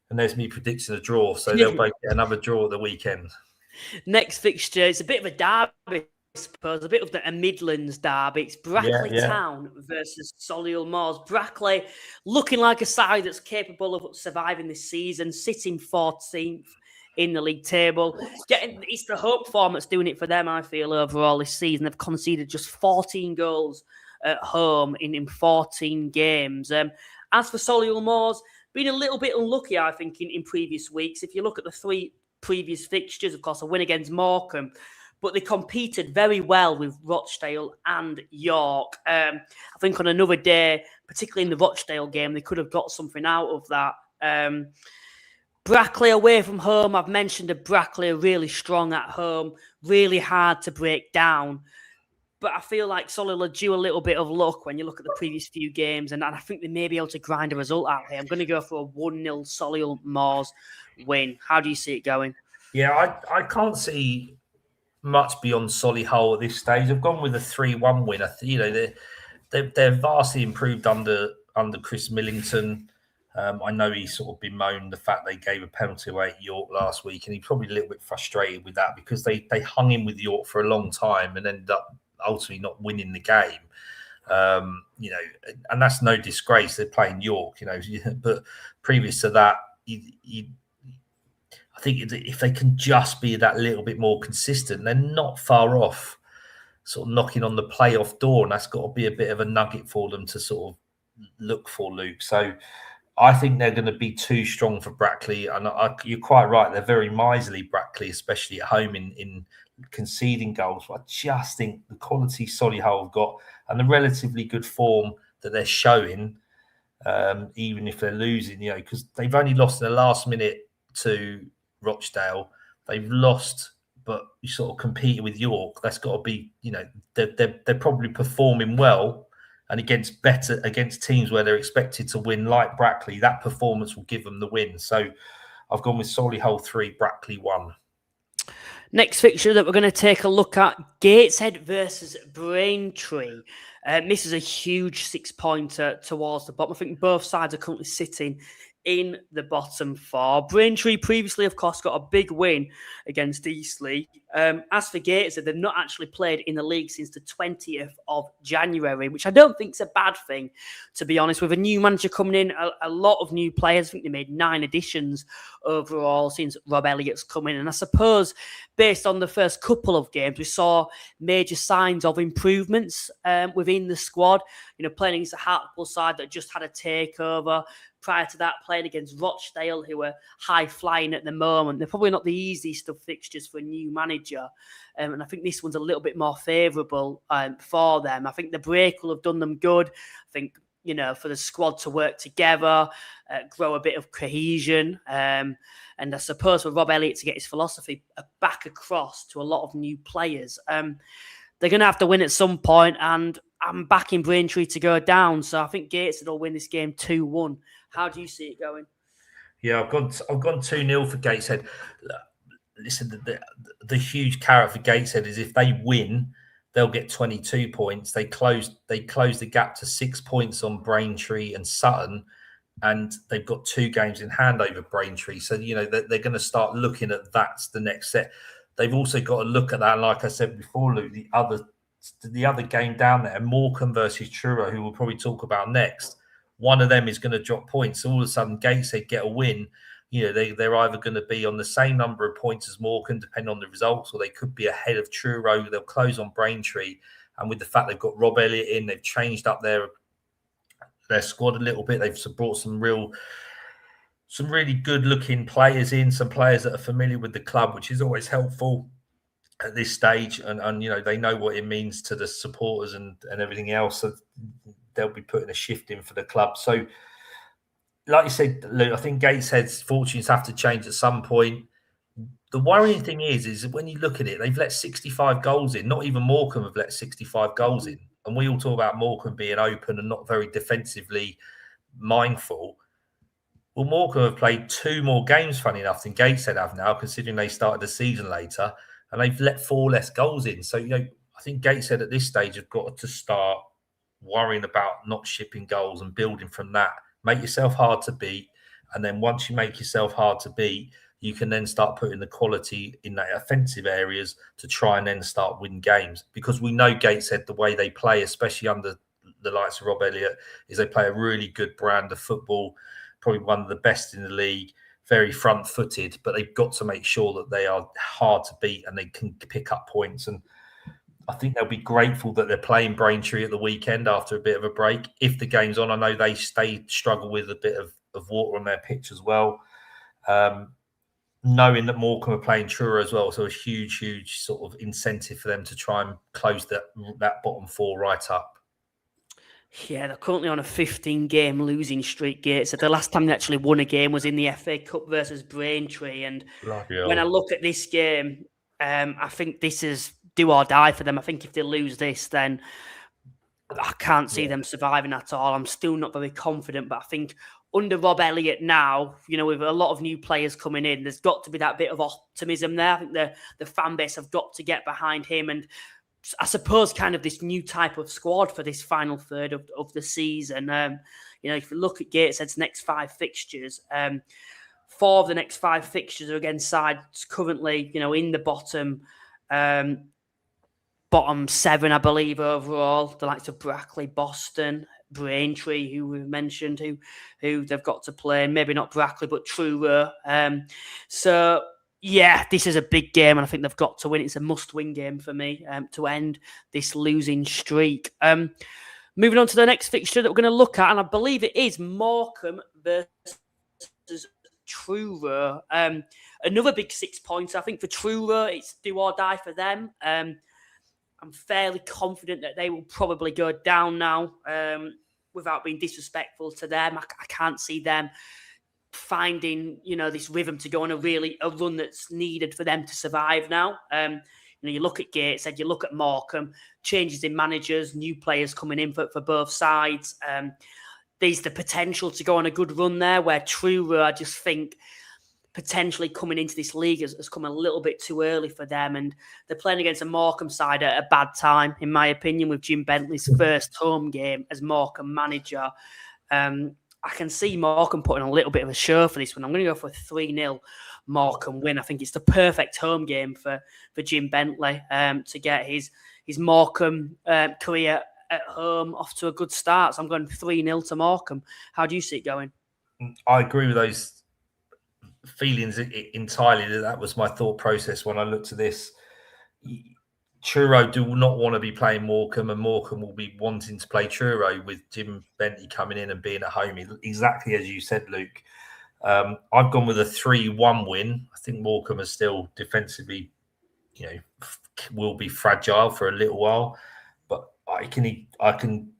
and there's me predicting a draw. So they'll both get another draw at the weekend. Next fixture is a bit of a derby, I suppose, a bit of a Midlands derby. It's Brackley Town versus Solihull Moors. Brackley looking like a side that's capable of surviving this season, sitting 14th in the league table. It's the hope form that's doing it for them, I feel, overall this season. They've conceded just 14 goals at home in 14 games. As for Solihull Moors, been a little bit unlucky, I think, in previous weeks. If you look at the 3 previous fixtures, of course, a win against Morecambe, but they competed very well with Rochdale and York. I think on another day, particularly in the Rochdale game, they could have got something out of that. Brackley away from home, I've mentioned that Brackley are really strong at home, really hard to break down. But I feel like Solihull are due a little bit of luck when you look at the previous few games, and I think they may be able to grind a result out here. I'm going to go for a 1-0 Solihull Moors win. How do you see it going? Yeah, I can't see much beyond Solihull at this stage. I've gone with a 3-1 win. They're vastly improved under Chris Millington. I know he's sort of bemoaned the fact they gave a penalty away at York last week, and he's probably a little bit frustrated with that because they hung him with York for a long time and ended up ultimately not winning the game. And that's no disgrace. They're playing York, but previous to that, I think if they can just be that little bit more consistent, they're not far off sort of knocking on the playoff door, and that's got to be a bit of a nugget for them to sort of look for, Luke. So I think they're going to be too strong for Brackley, and you're quite right. They're very miserly, Brackley, especially at home in conceding goals. But I just think the quality Solihull have got and the relatively good form that they're showing, even if they're losing, because they've only lost in the last minute to Rochdale. They've lost, but you sort of competing with York. That's got to be, they're probably performing well. And against teams where they're expected to win, like Brackley, that performance will give them the win. So I've gone with Solihull 3, Brackley 1. Next fixture that we're going to take a look at, Gateshead versus Braintree. This is a huge 6-pointer towards the bottom. I think both sides are currently sitting in the bottom 4. Braintree previously, of course, got a big win against Eastleigh. As for Gateshead, they've not actually played in the league since the 20th of January, which I don't think is a bad thing, to be honest. With a new manager coming in, a lot of new players. I think they made 9 additions overall since Rob Elliott's come in. And I suppose, based on the first couple of games, we saw major signs of improvements within the squad. Playing against the Hartlepool side that just had a takeover. Prior to that, playing against Rochdale, who are high-flying at the moment. They're probably not the easiest of fixtures for a new manager. And I think this one's a little bit more favourable for them. I think the break will have done them good. I think, for the squad to work together, grow a bit of cohesion. And I suppose for Rob Elliott to get his philosophy back across to a lot of new players. They're going to have to win at some point, and I'm backing Braintree to go down. So I think Gateshead will win this game 2-1. How do you see it going? Yeah, I've gone 2-0 for Gateshead. Listen, the huge carrot for Gateshead is if they win, they'll get 22 points. They close the gap to 6 points on Braintree and Sutton, and they've got 2 games in hand over Braintree. So they're going to start looking at that's the next set. They've also got to look at that. And like I said before, Luke, the other game down there, Morecambe versus Truro, who we'll probably talk about next. One of them is going to drop points. So all of a sudden, Gateshead get a win. They're either going to be on the same number of points as Morecambe, depending on the results, or they could be ahead of Truro. They'll close on Braintree. And with the fact they've got Rob Elliott in, they've changed up their squad a little bit. They've brought some really good-looking players in, some players that are familiar with the club, which is always helpful at this stage. And they know what it means to the supporters and everything else. So they'll be putting a shift in for the club. So, like you said, Luke, I think Gateshead's fortunes have to change at some point. The worrying thing is when you look at it, they've let 65 goals in. Not even Morecambe have let 65 goals in. And we all talk about Morecambe being open and not very defensively mindful. Well, Morecambe have played 2 more games, funny enough, than Gateshead have now, considering they started the season later, and they've let 4 less goals in. So, I think Gateshead at this stage have got to start worrying about not shipping goals and building from that. Make yourself hard to beat, and then once you make yourself hard to beat, you can then start putting the quality in the offensive areas to try and then start winning games. Because we know Gateshead, the way they play, especially under the likes of Rob Elliott, is they play a really good brand of football, probably one of the best in the league, very front-footed, but they've got to make sure that they are hard to beat and they can pick up points. And I think they'll be grateful that they're playing Braintree at the weekend after a bit of a break. If the game's on, I know they struggle with a bit of water on their pitch as well. Knowing that Morecambe are playing Truro as well, so a huge sort of incentive for them to try and close that bottom 4 right up. Yeah, they're currently on a 15-game losing streak, Gates. So the last time they actually won a game was in the FA Cup versus Braintree. And when I look at this game, I think this is do or die for them. I think if they lose this, then I can't see them surviving at all. I'm still not very confident, but I think under Rob Elliott now, with a lot of new players coming in, there's got to be that bit of optimism there. I think the fan base have got to get behind him, and I suppose kind of this new type of squad for this final third of the season. If you look at Gateshead's next 5 fixtures, 4 of the next 5 fixtures are against sides currently, in the bottom 7, I believe, overall. The likes of Brackley, Boston, Braintree, who we've mentioned, who they've got to play. Maybe not Brackley, but Truro. So, yeah, this is a big game, and I think they've got to win. It's a must-win game for me to end this losing streak. Moving on to the next fixture that we're going to look at, and I believe it is Morecambe versus Truro. Another big 6 points. I think for Truro, it's do or die for them. I'm fairly confident that they will probably go down now without being disrespectful to them. I can't see them finding, this rhythm to go on a run that's needed for them to survive now. You look at Gateshead, you look at Morecambe, changes in managers, new players coming in for both sides. There's the potential to go on a good run there, where Truro, I just think potentially coming into this league has come a little bit too early for them. And they're playing against a Morecambe side at a bad time, in my opinion, with Jim Bentley's first home game as Morecambe manager. I can see Morecambe putting a little bit of a show for this one. I'm going to go for a 3-0 Morecambe win. I think it's the perfect home game for Jim Bentley to get his Morecambe career at home off to a good start. So I'm going 3-0 to Morecambe. How do you see it going? I agree with those feelings entirely. That was my thought process when I looked at this. Truro do not want to be playing Morecambe, and Morecambe will be wanting to play Truro with Jim Bentley coming in and being at home. Exactly as you said, Luke. I've gone with a 3-1 win. I think Morecambe is still defensively, will be fragile for a little while, but I can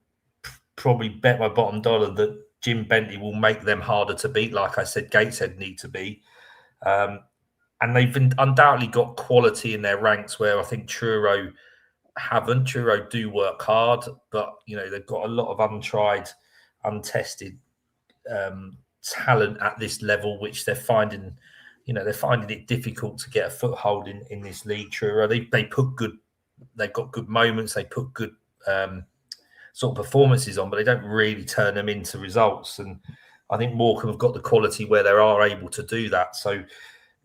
probably bet my bottom dollar that Jim Bentley will make them harder to beat. Like I said, Gateshead need to be. And they've undoubtedly got quality in their ranks where I think Truro haven't. Truro do work hard, but they've got a lot of untried, untested talent at this level, which they're finding. They're finding it difficult to get a foothold in this league. Truro, they've got good moments. They put good sort of performances on, but they don't really turn them into results. And I think Morecambe have got the quality where they are able to do that. So.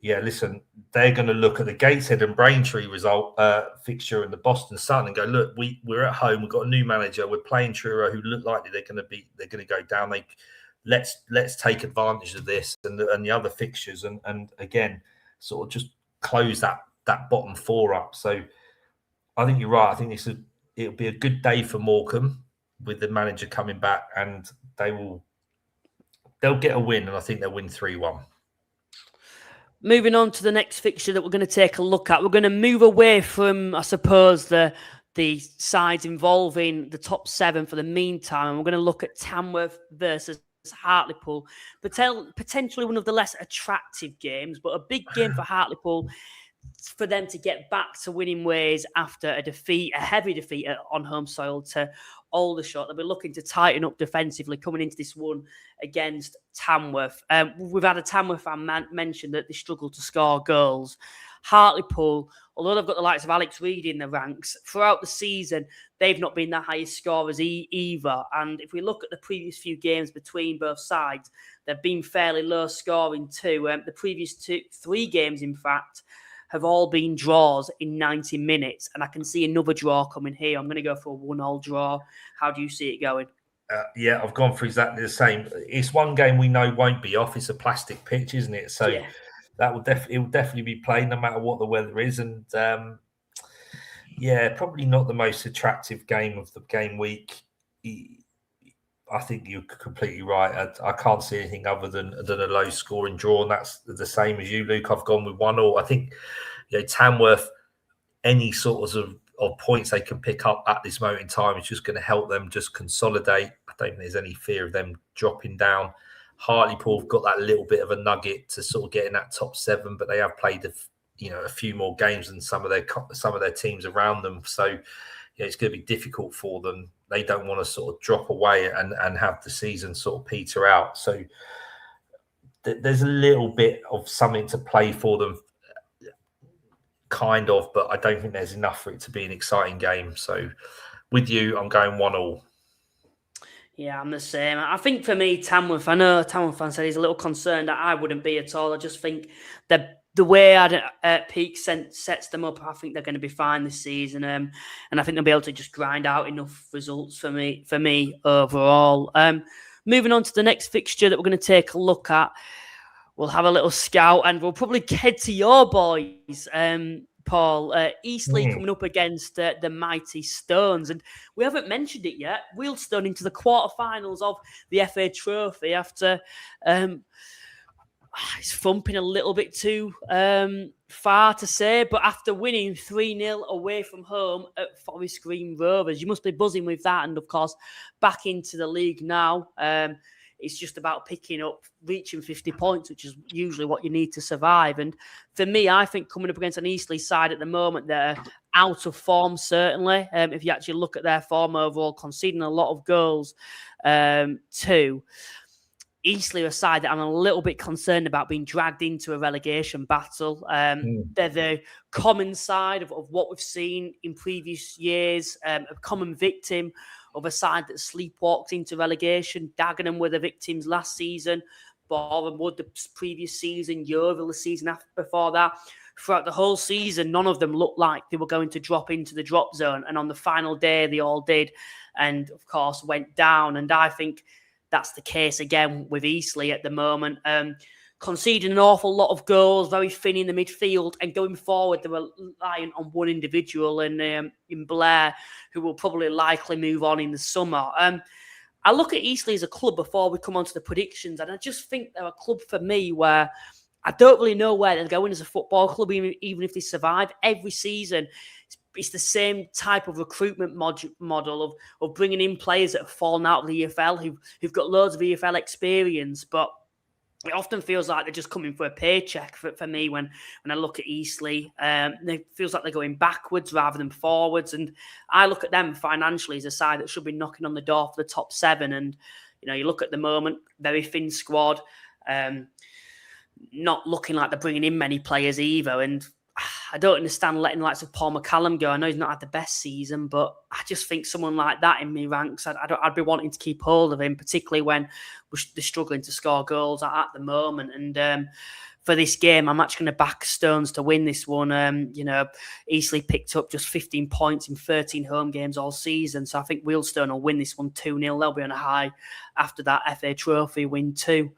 Yeah, listen, they're going to look at the Gateshead and Braintree result fixture and the Boston Sun and go, look, we're at home. We've got a new manager. We're playing Truro, who look like they're going to go down. Let's take advantage of this and the other fixtures and again sort of just close that bottom four up. So I think you're right. I think it'll be a good day for Morecambe with the manager coming back, and they'll get a win, and I think they'll win 3-1. Moving on to the next fixture that we're going to take a look at, we're going to move away from, I suppose, the sides involving the top 7 for the meantime, and we're going to look at Tamworth versus Hartlepool, potentially one of the less attractive games, but a big game for Hartlepool for them to get back to winning ways after a heavy defeat on home soil to Aldershot. They'll be looking to tighten up defensively coming into this one against Tamworth. We've had a Tamworth fan mention that they struggle to score goals. Hartlepool, although they've got the likes of Alex Reid in the ranks, throughout the season, they've not been the highest scorers either. And if we look at the previous few games between both sides, they've been fairly low scoring too. The previous 3 games, in fact, have all been draws in 90 minutes. And I can see another draw coming here. I'm going to go for a 1-1 draw. How do you see it going? Yeah, I've gone for exactly the same. It's one game we know won't be off. It's a plastic pitch, isn't it? So yeah. That will definitely be played no matter what the weather is. And probably not the most attractive game of the game week. I think you're completely right. I can't see anything other than a low scoring draw, and that's the same as you, Luke. I've gone with 1-1. I think Tamworth, any sort of points they can pick up at this moment in time is just going to help them just consolidate. I don't think there's any fear of them dropping down. Hartlepool have got that little bit of a nugget to sort of get in that top 7, but they have played a few more games than some of their teams around them. So it's going to be difficult for them. They don't want to sort of drop away and have the season sort of peter out. So there's a little bit of something to play for them, kind of, but I don't think there's enough for it to be an exciting game. So with you, I'm going 1-1. Yeah, I'm the same. I think for me, Tamworth, I know Tamworth fan said he's a little concerned that I wouldn't be at all. I just think that the way Peak sets them up, I think they're going to be fine this season. And I think they'll be able to just grind out enough results for me overall. Moving on to the next fixture that we're going to take a look at. We'll have a little scout and we'll probably head to your boys, Paul. Eastleigh coming up against the mighty Stones. And we haven't mentioned it yet. Wealdstone into the quarterfinals of the FA Trophy after... it's thumping a little bit too far to say, but after winning 3-0 away from home at Forest Green Rovers, you must be buzzing with that. And of course, back into the league now. It's just about reaching 50 points, which is usually what you need to survive. And for me, I think coming up against an Eastleigh side at the moment, they're out of form, certainly. If you actually look at their form overall, conceding a lot of goals too. Eastleigh are a side that I'm a little bit concerned about being dragged into a relegation battle. They're the common side of what we've seen in previous years, a common victim of a side that sleepwalked into relegation. Dagenham were the victims last season, Boreham Wood the previous season, Yeovil the season before that. Throughout the whole season, none of them looked like they were going to drop into the drop zone. And on the final day, they all did. And, of course, went down. And I think that's the case again with Eastleigh at the moment. Conceding an awful lot of goals, very thin in the midfield, and going forward, they were relying on one individual in Blair, who will probably likely move on in the summer. I look at Eastleigh as a club before we come on to the predictions, and I just think they're a club for me where I don't really know where they're going as a football club, even if they survive. Every season, it's the same type of recruitment model of bringing in players that have fallen out of the EFL, who've got loads of EFL experience, but it often feels like they're just coming for a paycheck for me when I look at Eastleigh. It feels like they're going backwards rather than forwards. And I look at them financially as a side that should be knocking on the door for the top 7. And, you look at the moment, very thin squad, not looking like they're bringing in many players either. And I don't understand letting the likes of Paul McCallum go. I know he's not had the best season, but I just think someone like that in my ranks, I'd be wanting to keep hold of him, particularly when they're struggling to score goals at the moment. And for this game, I'm actually going to back Stones to win this one. Eastleigh picked up just 15 points in 13 home games all season, so I think Wealdstone will win this one 2-0. They'll be on a high after that FA Trophy win too.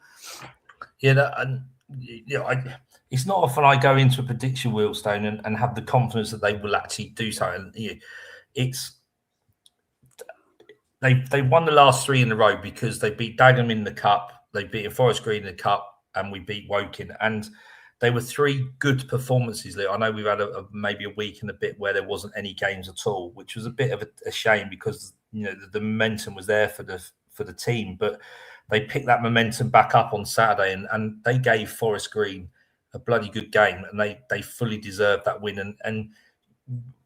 It's not often I go into a prediction, Wealdstone, and have the confidence that they will actually do something. They won the last 3 in a row because they beat Dagenham in the cup, they beat Forest Green in the cup, and we beat Woking. And they were 3 good performances. I know we've had maybe a week and a bit where there wasn't any games at all, which was a bit of a shame because the momentum was there for the team, but they picked that momentum back up on Saturday, and they gave Forest Green a bloody good game, and they fully deserved that win. And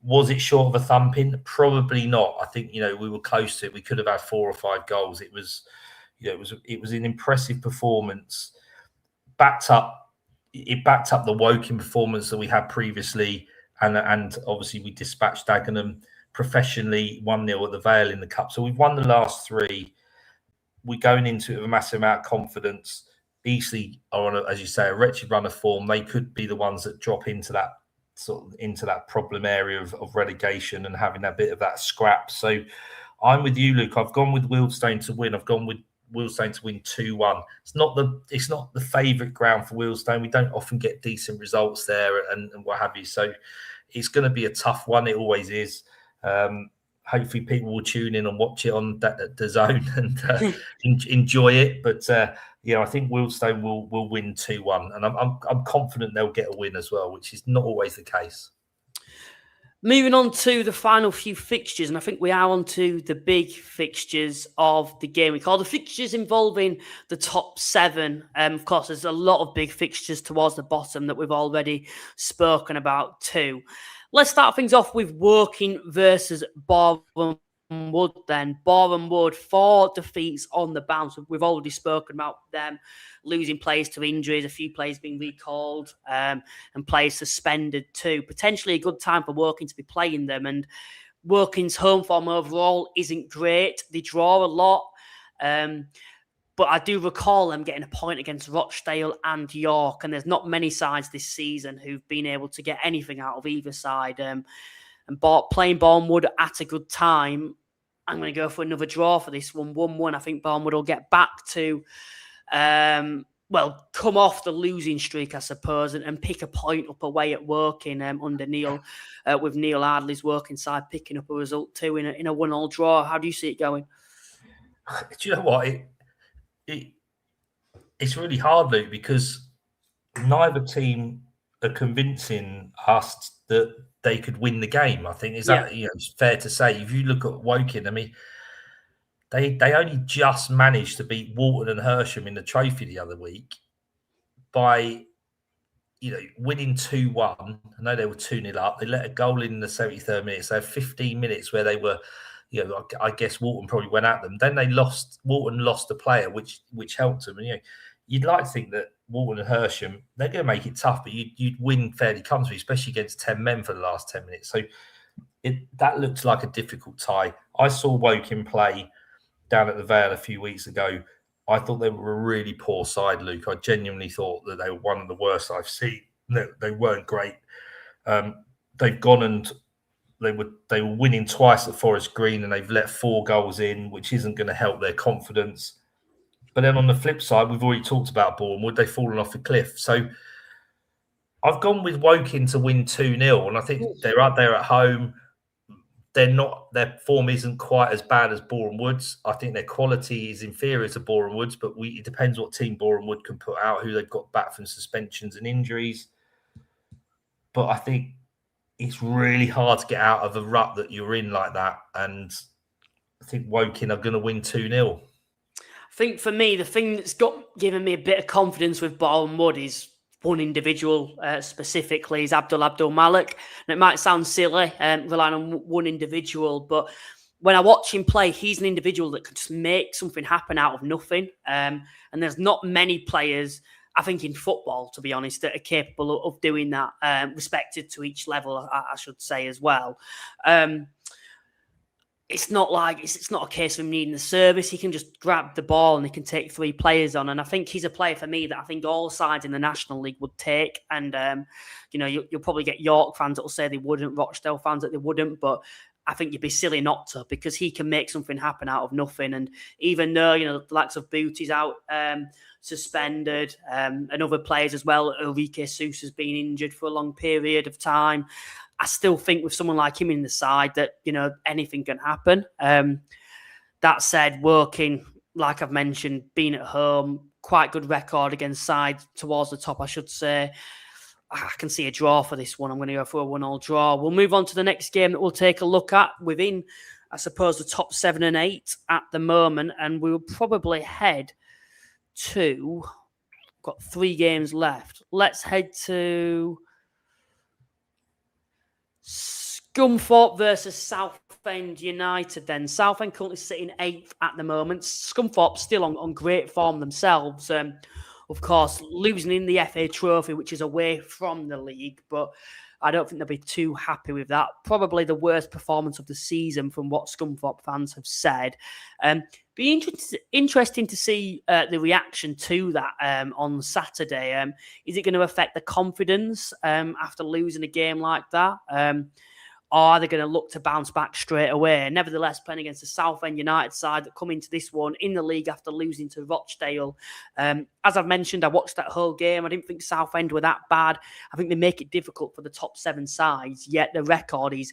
was it short of a thumping? Probably not. I think we were close to it. We could have had 4 or 5 goals. It was an impressive performance. It backed up the Woking performance that we had previously, and obviously we dispatched Dagenham professionally 1-0 at the Vale in the cup. So we've won the last 3. We're going into it with a massive amount of confidence. Eastleigh are on, as you say, a wretched run of form. They could be the ones that drop into that problem area of relegation and having a bit of that scrap. So I'm with you, Luke. I've gone with Wealdstone to win. I've gone with Wealdstone to win 2-1. It's not the favourite ground for Wealdstone. We don't often get decent results there and what have you. So it's going to be a tough one. It always is. Hopefully people will tune in and watch it on the zone and enjoy it. But I think Wealdstone will win 2-1, and I'm confident they'll get a win as well, which is not always the case. Moving on to the final few fixtures, and I think we are on to the big fixtures of the game. We call the fixtures involving the top 7. Of course, there's a lot of big fixtures towards the bottom that we've already spoken about too. Let's start things off with Woking versus Boreham Wood then. Boreham Wood, 4 defeats on the bounce. We've already spoken about them losing players to injuries, a few players being recalled, and players suspended too. Potentially a good time for Woking to be playing them. And Woking's home form overall isn't great. They draw a lot. But I do recall them getting a point against Rochdale and York, and there's not many sides this season who've been able to get anything out of either side. And playing Boreham Wood at a good time, I'm going to go for another draw for this one, 1-1. I think Boreham Wood will get back to, come off the losing streak, I suppose, and pick a point up away at Woking under Neil, with Neil Ardley's Woking side picking up a result too in a 1-1 draw. How do you see it going? Do you know what? It's really hard, Luke, because neither team are convincing us that they could win the game. I think it's fair to say. If you look at Woking, I mean, they only just managed to beat Walton and Hersham in the trophy the other week by winning 2-1. I know they were 2-0 up. They let a goal in the 73rd minute. So 15 minutes where they were I guess Walton probably went at them. Then Walton lost a player, which helped them. And you'd like to think that Walton and Hersham, they're going to make it tough, but you'd win fairly comfortably, especially against 10 men for the last 10 minutes. So that looked like a difficult tie. I saw Woking play down at the Vale a few weeks ago. I thought they were a really poor side, Luke. I genuinely thought that they were one of the worst I've seen. They weren't great. They've gone and they were winning twice at Forest Green, and they've let 4 goals in, which isn't going to help their confidence. But then on the flip side, we've already talked about Bournemouth. They've fallen off a cliff. So I've gone with Woking to win 2-0, and I think they're out there at home. Their form isn't quite as bad as Boreham Wood's. I think their quality is inferior to Boreham Wood's, but it depends what team Boreham Wood can put out, who they've got back from suspensions and injuries. But I think it's really hard to get out of a rut that you're in like that. And I think Woking are going to win 2-0. I think for me, the thing that's given me a bit of confidence with Boreham Wood is one individual specifically, is Abdul Malik. And it might sound silly relying on one individual, but when I watch him play, he's an individual that could just make something happen out of nothing. And there's not many players, I think, in football, to be honest, that are capable of doing that, respected to each level, I should say as well. It's not like it's not a case of him needing the service. He can just grab the ball and he can take 3 players on. And I think he's a player for me that I think all sides in the National League would take. And, you'll probably get York fans that will say they wouldn't, Rochdale fans that they wouldn't. But I think you'd be silly not to, because he can make something happen out of nothing. And even though, the likes of Booty's out suspended, and other players as well, Ulrike Sousa has been injured for a long period of time, I still think with someone like him in the side that, anything can happen. That said, Woking, like I've mentioned, being at home, quite good record against sides towards the top, I should say. I can see a draw for this one. I'm going to go for a 1-1 draw. We'll move on to the next game that we'll take a look at within, I suppose, the top 7 and 8 at the moment. And we'll probably head to, got 3 games left. Let's head to Scunthorpe versus Southend United then. Southend currently sitting 8th at the moment. Scunthorpe still on great form themselves. Of course, losing in the FA Trophy, which is away from the league, but I don't think they'll be too happy with that. Probably the worst performance of the season from what Scunthorpe fans have said. Be interesting to see the reaction to that on Saturday. Is it going to affect the confidence after losing a game like that? Or are they going to look to bounce back straight away? Nevertheless, playing against the Southend United side that come into this one in the league after losing to Rochdale. As I've mentioned, I watched that whole game. I didn't think Southend were that bad. I think they make it difficult for the top 7 sides, yet the record is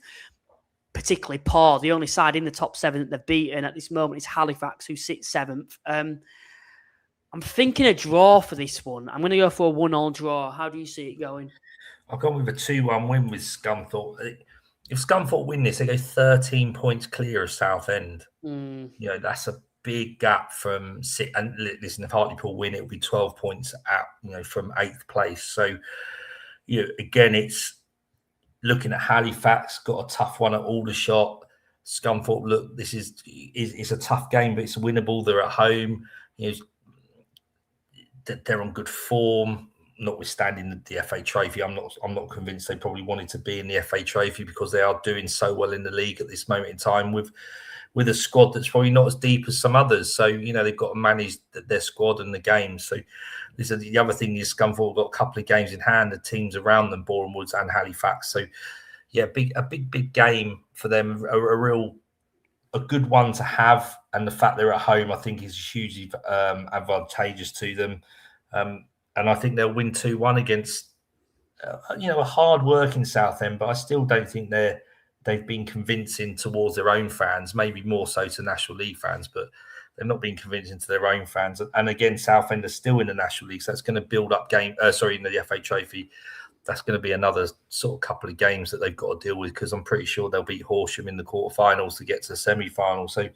particularly poor. The only side in the top 7 that they've beaten at this moment is Halifax, who sits 7th. I'm thinking a draw for this one. I'm going to go for a 1-1 draw. How do you see it going? I've gone with a 2-1 win with Scunthorpe. If Scunthorpe win this, they go 13 points clear of Southend. That's a big gap from and listen, if Hartlepool win, it will be 12 points out, from 8th place. So, again, it's looking at Halifax, got a tough one at Aldershot. Scunthorpe, look, this is a tough game, but it's winnable. They're at home. They're on good form. Notwithstanding the FA Trophy, I'm not convinced they probably wanted to be in the FA Trophy because they are doing so well in the league at this moment in time with a squad that's probably not as deep as some others. So they've got to manage their squad and the game. So the other thing is Scunthorpe have got a couple of games in hand. The teams around them, Boreham Wood and Halifax. So a big game for them. A good one to have, and the fact they're at home, I think, is hugely advantageous to them. And I think they'll win 2-1 against, a hard-working Southend, but I still don't think they've been convincing towards their own fans, maybe more so to National League fans, but they've not been convincing to their own fans. And again, Southend are still in the National League, so that's going to build up in the FA Trophy. That's going to be another sort of couple of games that they've got to deal with, because I'm pretty sure they'll beat Horsham in the quarterfinals to get to the semi-final. So,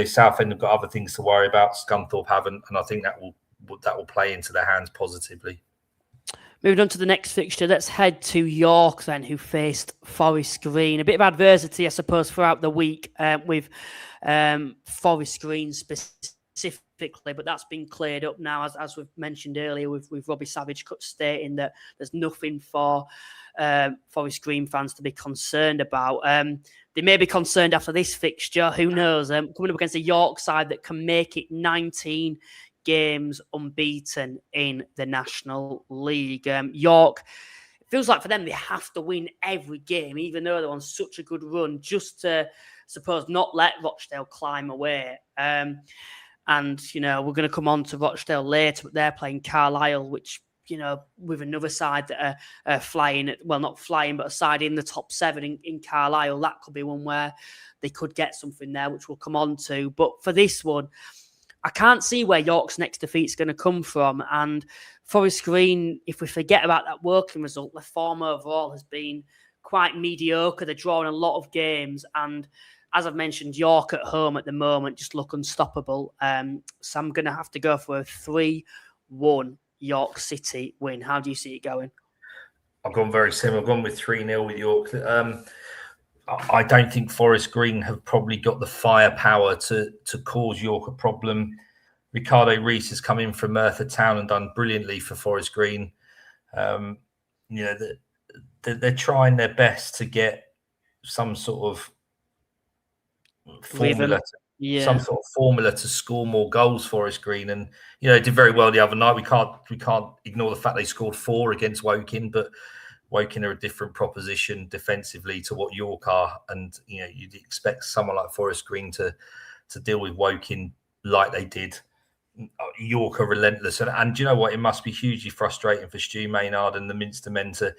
Southend have got other things to worry about. Scunthorpe haven't, and I think that will play into their hands positively. Moving on to the next fixture, let's head to York then, who faced Forest Green. A bit of adversity, I suppose, throughout the week with Forest Green specifically, but that's been cleared up now, as we've mentioned earlier, with Robbie Savage stating that there's nothing for Forest Green fans to be concerned about. They may be concerned after this fixture, who knows, coming up against a York side that can make it 19 games unbeaten in the National League. York, it feels like for them, they have to win every game, even though they're on such a good run, just to, suppose, not let Rochdale climb away. And, you know, we're going to come on to Rochdale later, but they're playing Carlisle, which, you know, with another side that are flying, well, not flying, but a side in the top 7 in Carlisle. That could be one where they could get something there, which we'll come on to. But for this one, I can't see where York's next defeat's going to come from. And Forest Green, if we forget about that Woking result, the form overall has been quite mediocre. They're drawing a lot of games. And as I've mentioned, York at home at the moment just look unstoppable. So I'm going to have to go for a 3-1 York City win. How do you see it going? I've gone very similar. I've gone with 3-0 with York. I don't think Forest Green have probably got the firepower to cause York a problem. Ricardo Rees has come in from Merthyr Town and done brilliantly for Forest Green. You know, they're trying their best to get some sort of formula, some sort of formula to score more goals. Forest Green, and you know, they did very well the other night. We can't ignore the fact they scored 4 against Woking, but Woking are a different proposition defensively to what York are, and you know, you'd expect someone like Forest Green to deal with Woking like they did. York are relentless, and do you know what? It must be hugely frustrating for Stu Maynard and the Minster men to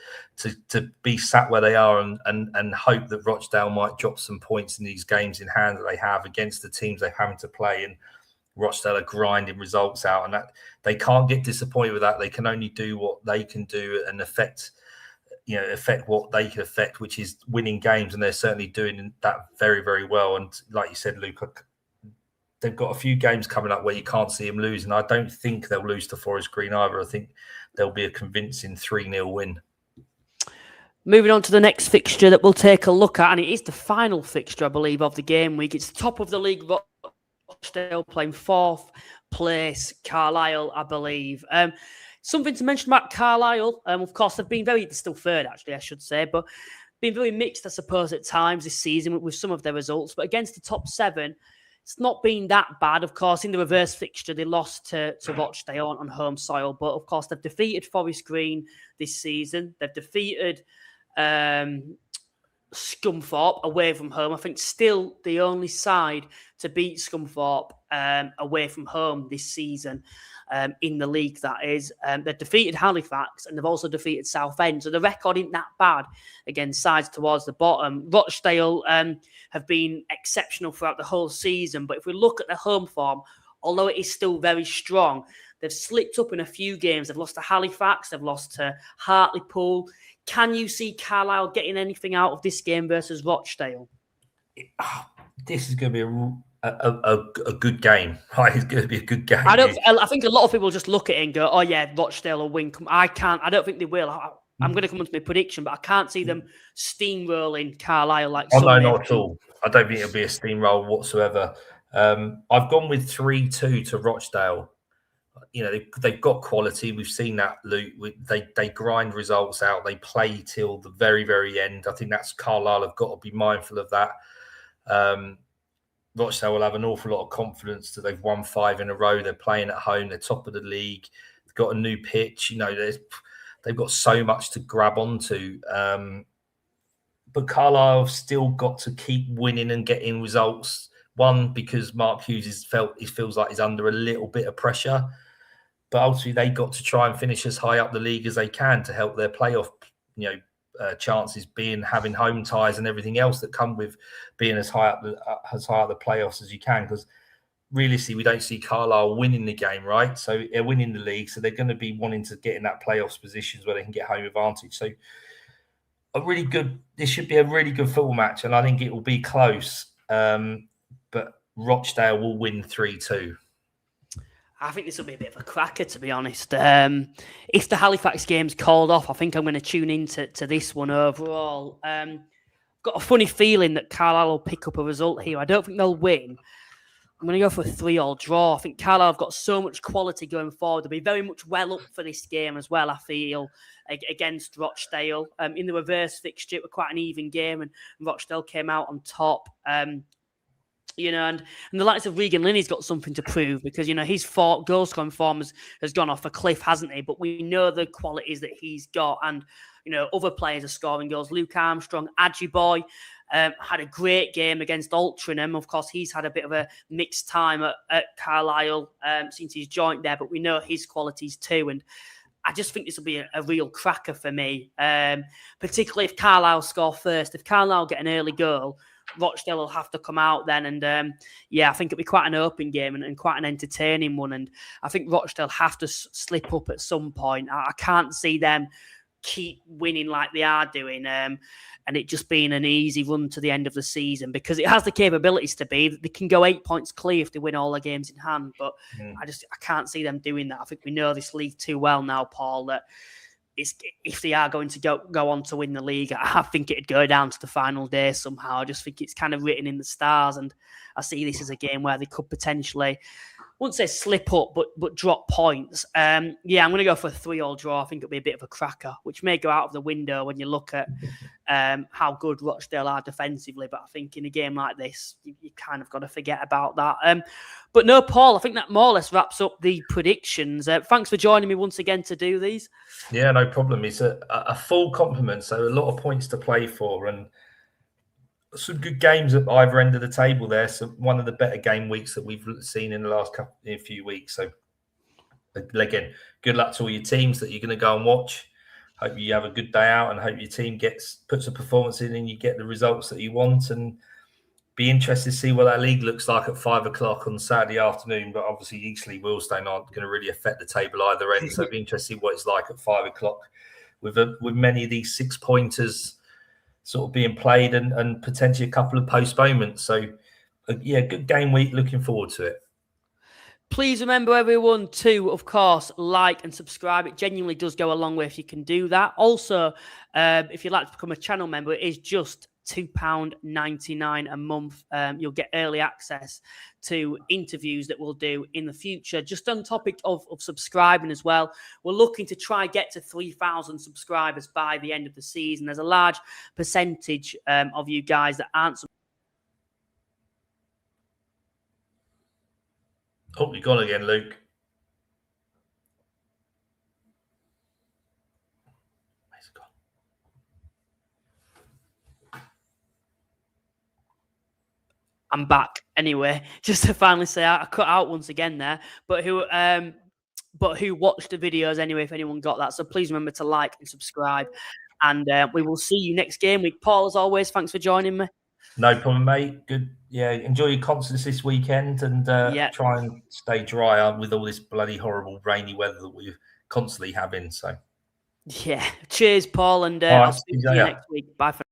be sat where they are and hope that Rochdale might drop some points in these games in hand that they have against the teams they're having to play, and Rochdale are grinding results out, and that they can't get disappointed with that. They can only do what they can do and affect what they can affect, which is winning games, and they're certainly doing that very, very well. And like you said, Luke, they've got a few games coming up where you can't see them lose, and I don't think they'll lose to Forest Green either. I think there'll be a convincing 3-0 win. Moving on to the next fixture that we'll take a look at, and it is the final fixture, I believe, of the game week. It's the top of the league, Rochdale playing 4th place, Carlisle, I believe. Something to mention about Carlisle, of course, they're still 3rd, actually, I should say, but been very mixed, I suppose, at times this season with some of their results. But against the top 7, it's not been that bad. Of course, in the reverse fixture, they lost to Rochdale on home soil. But, of course, they've defeated Forest Green this season. They've defeated Scunthorpe away from home. I think still the only side to beat Scunthorpe away from home this season. In the league, that is. They've defeated Halifax and they've also defeated Southend. So the record isn't that bad against sides towards the bottom. Rochdale have been exceptional throughout the whole season. But if we look at the home form, although it is still very strong, they've slipped up in a few games. They've lost to Halifax. They've lost to Hartlepool. Can you see Carlisle getting anything out of this game versus Rochdale? This is going to be a good game, right? It's going to be a good game. I think a lot of people just look at it and go, "Oh yeah, Rochdale will win." I don't think they will. I'm going to come on to my prediction, but I can't see them steamrolling Carlisle like. Oh no, not at all. I don't think it'll be a steamroll whatsoever. I've gone with 3-2 to Rochdale. You know, they've got quality. We've seen that, Luke. They grind results out. They play till the very, very end. I think that's Carlisle have got to be mindful of that. Rochdale will have an awful lot of confidence that they've won 5 in a row. They're playing at home. They're top of the league. They've got a new pitch. You know, they've got so much to grab onto. But Carlisle have still got to keep winning and getting results. One, because Mark Hughes feels like he's under a little bit of pressure. But ultimately, they got to try and finish as high up the league as they can to help their playoff, chances, having home ties and everything else that come with being as high up the playoffs as you can. Because realistically, we don't see Carlisle winning the game, right? So they're winning the league, so they're going to be wanting to get in that playoffs positions where they can get home advantage. So this should be a really good football match, and I think it will be close. But Rochdale will win 3-2. I think this will be a bit of a cracker, to be honest. If the Halifax game's called off, I think I'm going to tune into this one overall. Got a funny feeling that Carlisle will pick up a result here. I don't think they'll win. I'm going to go for a 3-3 draw. I think Carlisle have got so much quality going forward. They'll be very much well up for this game as well, I feel, against Rochdale. In the reverse fixture, it was quite an even game, and Rochdale came out on top. And the likes of Regan Linney's got something to prove because, his goal scoring form has gone off a cliff, hasn't he? But we know the qualities that he's got. And, other players are scoring goals. Luke Armstrong, Ajiboy, had a great game against Altrincham. Of course, he's had a bit of a mixed time at Carlisle since he's joined there, but we know his qualities too. And I just think this will be a real cracker for me, particularly if Carlisle score first. If Carlisle get an early goal, Rochdale will have to come out then. And I think it'll be quite an open game and quite an entertaining one. And I think Rochdale have to slip up at some point. I can't see them keep winning like they are doing and it just being an easy run to the end of the season, because it has the capabilities to be. They can go 8 points clear if they win all their games in hand, but I can't see them doing that. I think we know this league too well now, Paul, that if they are going to go on to win the league, I think it'd go down to the final day somehow. I just think it's kind of written in the stars, and I see this as a game where they could potentially, I wouldn't say slip up, but drop points. I'm going to go for a 3-3 draw. I think it'll be a bit of a cracker, which may go out of the window when you look at how good Rochdale are defensively. But I think in a game like this, you kind of got to forget about that. But no, Paul, I think that more or less wraps up the predictions. Thanks for joining me once again to do these. Yeah, no problem. It's a full complement, so a lot of points to play for, and some good games at either end of the table there. So one of the better game weeks that we've seen in the last few weeks. So again, good luck to all your teams that you're going to go and watch. Hope you have a good day out and hope your team puts a performance in and you get the results that you want. And be interested to see what that league looks like at 5 o'clock on Saturday afternoon. But obviously, Eastleigh, Wealdstone aren't going to really affect the table either end. So be interested to see what it's like at 5 o'clock with many of these 6-pointers sort of being played and potentially a couple of postponements. So, good game week. Looking forward to it. Please remember, everyone, to, of course, like and subscribe. It genuinely does go a long way if you can do that. Also, if you'd like to become a channel member, it is just £2.99 a month. You'll get early access to interviews that we'll do in the future. Just on topic of subscribing as well, we're looking to try get to 3,000 subscribers by the end of the season. There's a large percentage of you guys that aren't. Oh, you're gone again, Luke. Where's it gone? I'm back anyway. Just to finally say, I cut out once again there, but who watched the videos anyway, if anyone got that. So please remember to like and subscribe, and we will see you next game week. Paul, as always, thanks for joining me. No problem, mate. Good. Yeah, enjoy your concerts this weekend and try and stay dry with all this bloody horrible rainy weather that we're constantly having. So, yeah. Cheers, Paul, and I'll speak to you next week. Bye for now.